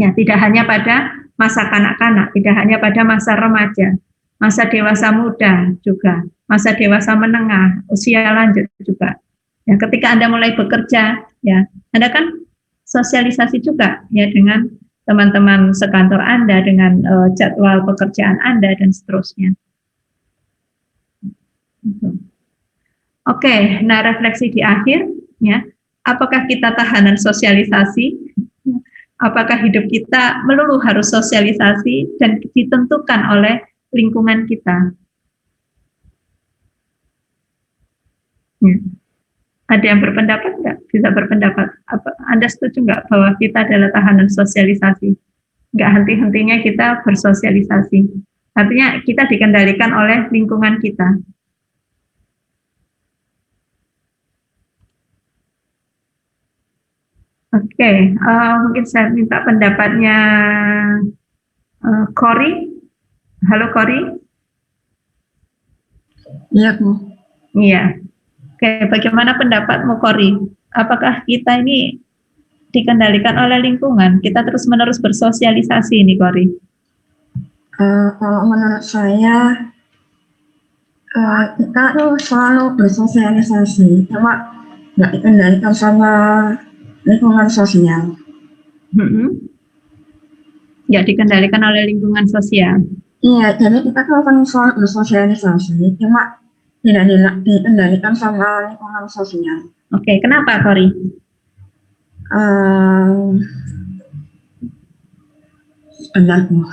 ya, tidak hanya pada masa kanak-kanak, tidak hanya pada masa remaja, masa dewasa muda juga, masa dewasa menengah, usia lanjut juga. Ya, ketika Anda mulai bekerja, ya, Anda kan sosialisasi juga ya dengan teman-teman sekantor Anda, dengan jadwal pekerjaan Anda dan seterusnya. Oke, nah refleksi di akhir ya, apakah kita tahanan sosialisasi? Apakah hidup kita melulu harus sosialisasi dan ditentukan oleh lingkungan kita? Ada yang berpendapat nggak? Bisa berpendapat? Anda setuju nggak bahwa kita adalah tahanan sosialisasi? Nggak henti-hentinya kita bersosialisasi. Artinya kita dikendalikan oleh lingkungan kita. Oke, mungkin saya minta pendapatnya Cory. Halo Cory. Iya, Bu. Iya. Oke, bagaimana pendapatmu Cory? Apakah kita ini dikendalikan oleh lingkungan? Kita terus-menerus bersosialisasi ini, Cory? Kalau menurut saya, kita tuh selalu bersosialisasi, cuma nggak dikendalikan sama lingkungan sosial. Nggak dikendalikan oleh lingkungan sosial. Iya, jadi kita tuh akan selalu bersosialisasi, cuma tidak dikendalikan sama lingkungan sosial. Oke, kenapa, Cory? Sebentar, Bu.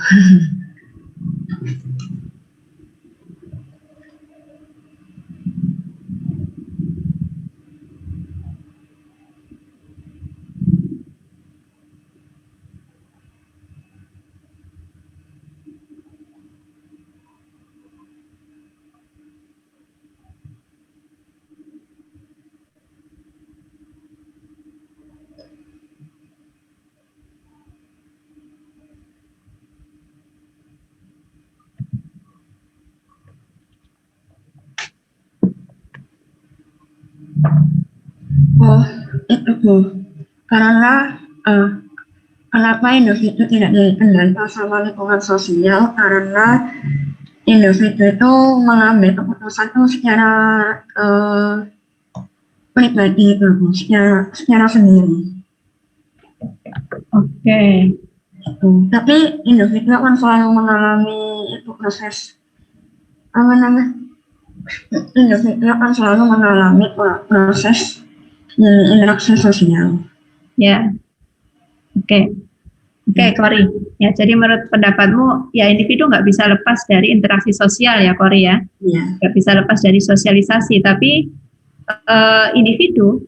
Oh, itu Bu. Karena kenapa individu tidak dikendalikan sama lingkungan sosial? Karena individu itu mengambil keputusan itu secara pribadi itu Bu, secara sendiri. Oke. Tapi individu akan selalu mengalami itu proses individu akan selalu mengalami proses interaksi sosial. Ya. Oke, Cory. Ya, jadi menurut pendapatmu, ya individu nggak bisa lepas dari interaksi sosial ya, Cory ya. Nggak bisa lepas dari sosialisasi, tapi individu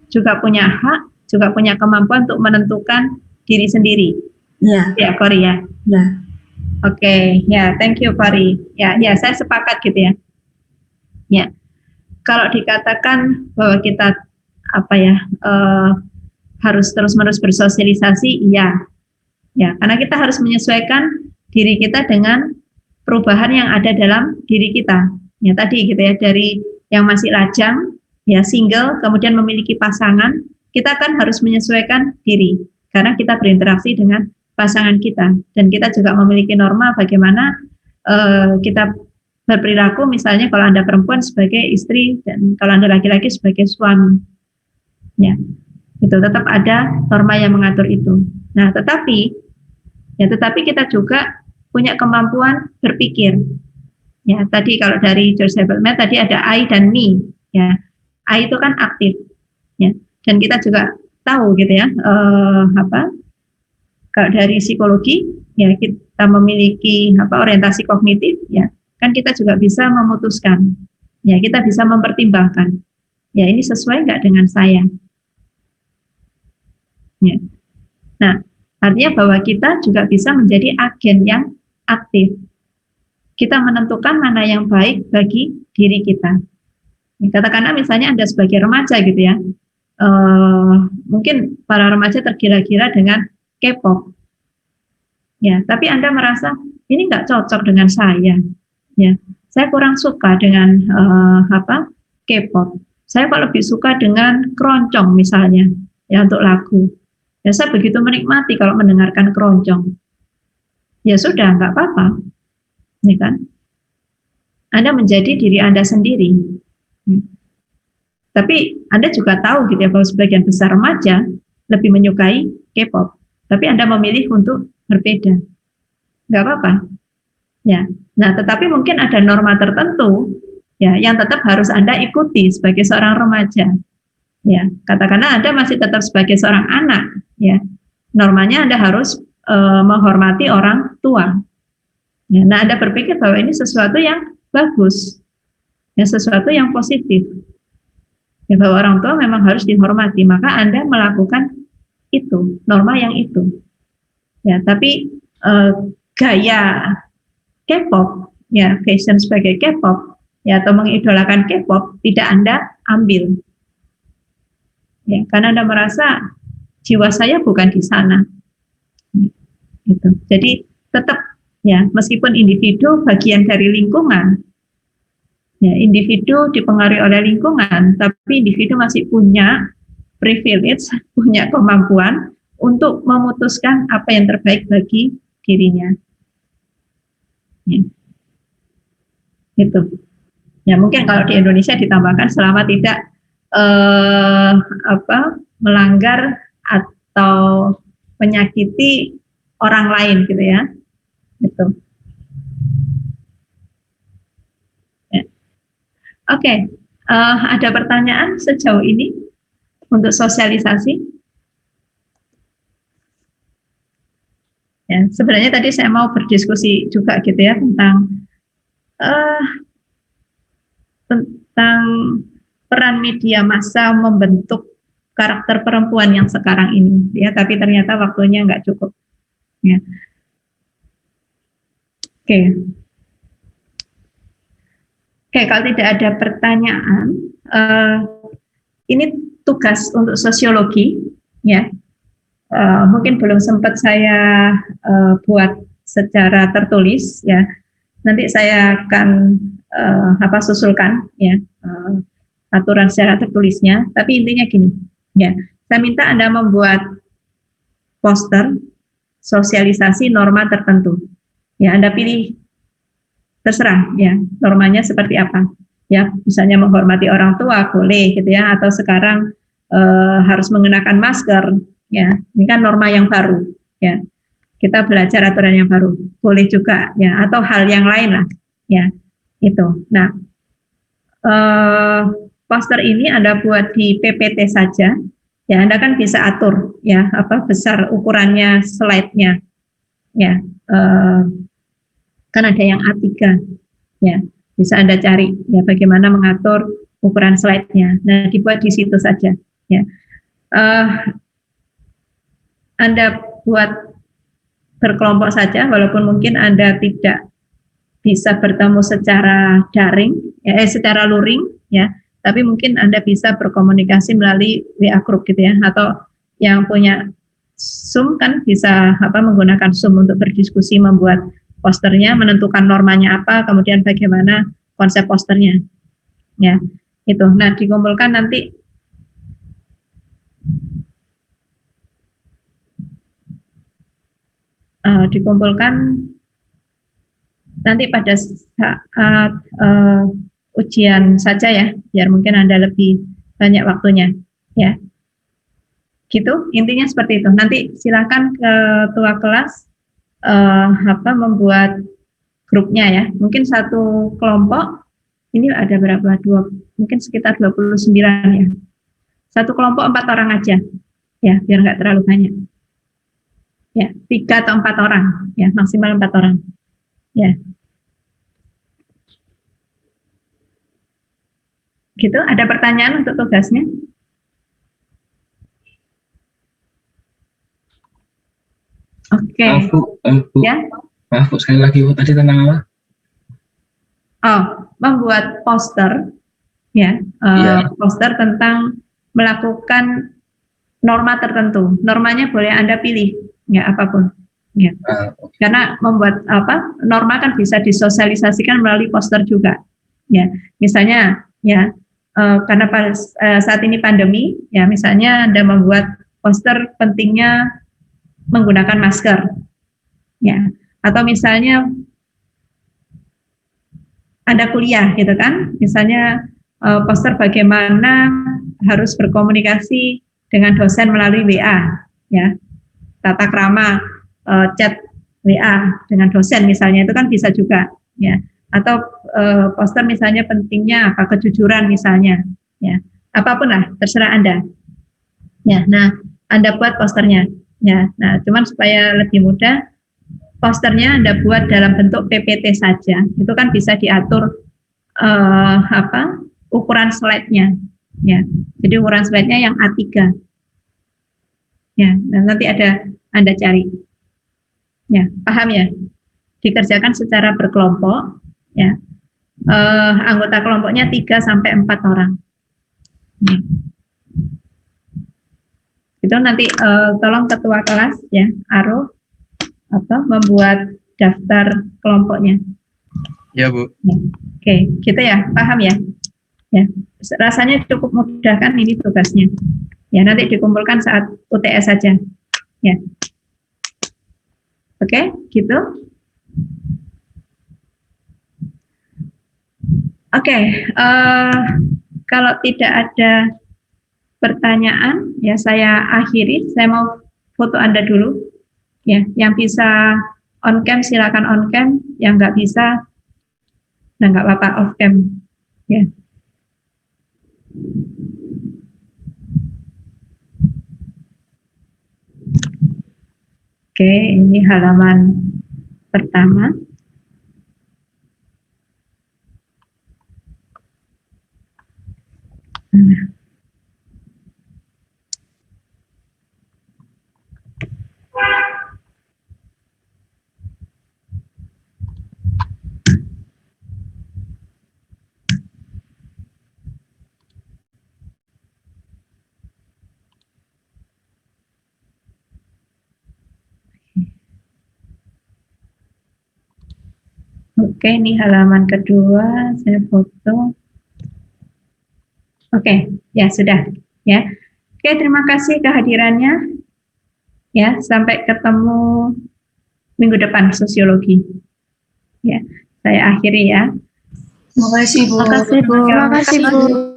juga punya hak, juga punya kemampuan untuk menentukan diri sendiri. Ya, Cory ya. Oke, ya, thank you, Cory. Ya, saya sepakat gitu ya. Ya, kalau dikatakan bahwa kita harus terus-menerus bersosialisasi, ya, karena kita harus menyesuaikan diri kita dengan perubahan yang ada dalam diri kita. Ya, tadi gitu ya, dari yang masih lajang, ya single, kemudian memiliki pasangan, kita kan harus menyesuaikan diri, karena kita berinteraksi dengan pasangan kita, dan kita juga memiliki norma bagaimana kita berperilaku, misalnya kalau Anda perempuan sebagai istri, dan kalau Anda laki-laki sebagai suami. Ya, itu tetap ada norma yang mengatur itu. Nah, tetapi kita juga punya kemampuan berpikir. Ya, tadi kalau dari George Herbert tadi ada I dan me. Ya, I itu kan aktif. Ya, dan kita juga tahu gitu ya, kalau dari psikologi, ya kita memiliki orientasi kognitif, ya kan kita juga bisa memutuskan. Ya, kita bisa mempertimbangkan. Ya, ini sesuai nggak dengan saya? Ya. Nah, artinya bahwa kita juga bisa menjadi agen yang aktif. Kita menentukan mana yang baik bagi diri kita. Ya, katakanlah misalnya Anda sebagai remaja gitu ya, mungkin para remaja tergila-gila dengan K-pop. Ya, tapi Anda merasa ini nggak cocok dengan saya. Ya, saya kurang suka dengan K-pop. Saya kok lebih suka dengan keroncong misalnya, ya untuk lagu. Ya, saya begitu menikmati kalau mendengarkan keroncong. Ya sudah, nggak apa-apa, ya kan? Anda menjadi diri Anda sendiri. Tapi Anda juga tahu gitu ya, bahwa sebagian besar remaja lebih menyukai K-pop, tapi Anda memilih untuk berbeda, nggak apa-apa. Ya, nah tetapi mungkin ada norma tertentu ya yang tetap harus Anda ikuti sebagai seorang remaja. Ya, katakanlah Anda masih tetap sebagai seorang anak, ya. Normanya Anda harus menghormati orang tua. Ya, nah Anda berpikir bahwa ini sesuatu yang bagus, ya sesuatu yang positif. Ya, bahwa orang tua memang harus dihormati, maka Anda melakukan itu, norma yang itu. Ya, tapi gaya K-pop, ya fashion sebagai K-pop, ya atau mengidolakan K-pop tidak Anda ambil, ya karena Anda merasa jiwa saya bukan di sana, gitu. Jadi tetap ya meskipun individu bagian dari lingkungan, ya individu dipengaruhi oleh lingkungan, tapi individu masih punya privilege, punya kemampuan untuk memutuskan apa yang terbaik bagi dirinya. Ya. Gitu. Ya mungkin kalau di Indonesia ditambahkan selama tidak melanggar atau menyakiti orang lain gitu ya. Gitu. Ya. Oke, ada pertanyaan sejauh ini untuk sosialisasi? Ya, sebenarnya tadi saya mau berdiskusi juga gitu ya tentang peran media massa membentuk karakter perempuan yang sekarang ini, ya. Tapi ternyata waktunya nggak cukup. Ya. Oke, kalau tidak ada pertanyaan, ini tugas untuk sosiologi, ya. Mungkin belum sempat saya buat secara tertulis, ya. Nanti saya akan susulkan, ya, aturan secara tertulisnya. Tapi intinya gini, ya. Saya minta Anda membuat poster sosialisasi norma tertentu. Ya, Anda pilih terserah, ya, normanya seperti apa. Ya, misalnya menghormati orang tua boleh, gitu ya. Atau sekarang harus mengenakan masker. Ya, ini kan norma yang baru, ya. Kita belajar aturan yang baru, boleh juga, ya. Atau hal yang lain lah, ya. Itu. Nah, poster ini Anda buat di PPT saja, ya. Anda kan bisa atur, ya, apa besar ukurannya slide-nya, ya. Kan ada yang A3, ya. Bisa Anda cari, ya, bagaimana mengatur ukuran slide-nya. Nah, dibuat di situ saja, ya. Anda buat berkelompok saja, walaupun mungkin Anda tidak bisa bertemu secara daring, ya, secara luring, ya, tapi mungkin Anda bisa berkomunikasi melalui WA group gitu ya, atau yang punya Zoom kan bisa menggunakan Zoom untuk berdiskusi, membuat posternya, menentukan normanya apa, kemudian bagaimana konsep posternya, ya, itu. Nah, dikumpulkan nanti. Dikumpulkan nanti pada saat ujian saja ya, biar mungkin Anda lebih banyak waktunya, ya. Gitu, intinya seperti itu. Nanti silakan ketua kelas membuat grupnya ya. Mungkin satu kelompok ini ada berapa? Mungkin sekitar 29 ya. Satu kelompok 4 orang aja, ya, biar nggak terlalu banyak. Ya, 3 atau 4 orang, ya, maksimal 4 orang, ya. Gitu, ada pertanyaan untuk tugasnya? Oke. Ya. Maaf, sekali lagi, Bu, tadi tentang apa? Oh, membuat poster, ya, poster tentang melakukan norma tertentu. Normanya boleh Anda pilih, ya, apapun, ya. Karena membuat norma kan bisa disosialisasikan melalui poster juga, ya. Misalnya, ya, karena saat ini pandemi, ya, misalnya Anda membuat poster pentingnya menggunakan masker, ya, atau misalnya Anda kuliah, gitu kan, misalnya poster bagaimana harus berkomunikasi dengan dosen melalui WA, ya, tata krama chat WA dengan dosen misalnya itu kan bisa juga, ya, atau poster misalnya pentingnya apa kejujuran misalnya, ya, apapun lah terserah Anda, ya. Nah, Anda buat posternya, ya. Nah, cuman supaya lebih mudah, posternya Anda buat dalam bentuk PPT saja, itu kan bisa diatur ukuran slide-nya, ya. Jadi ukuran slide-nya yang A3, ya. Dan nanti Anda cari, ya, paham ya? Dikerjakan secara berkelompok, ya. Anggota kelompoknya 3 sampai 4 orang. Ya. Itu nanti tolong ketua kelas, ya, Aro, membuat daftar kelompoknya. Ya, Bu. Ya. Oke, gitu ya, paham ya? Ya, rasanya cukup mudah kan ini tugasnya. Ya, nanti dikumpulkan saat UTS saja. Ya. Oke, gitu. Oke, kalau tidak ada pertanyaan, ya saya akhiri. Saya mau foto Anda dulu. Ya, yang bisa on cam silakan on cam, yang nggak bisa, nah nggak apa-apa off cam. Ya. Oke, ini halaman pertama. Oke, ini halaman kedua, saya foto. Oke, ya sudah, ya. Oke, terima kasih kehadirannya. Ya, sampai ketemu minggu depan sosiologi. Ya, saya akhiri ya. Terima kasih, Bu. Terima kasih, Bu. Terima kasih, Bu.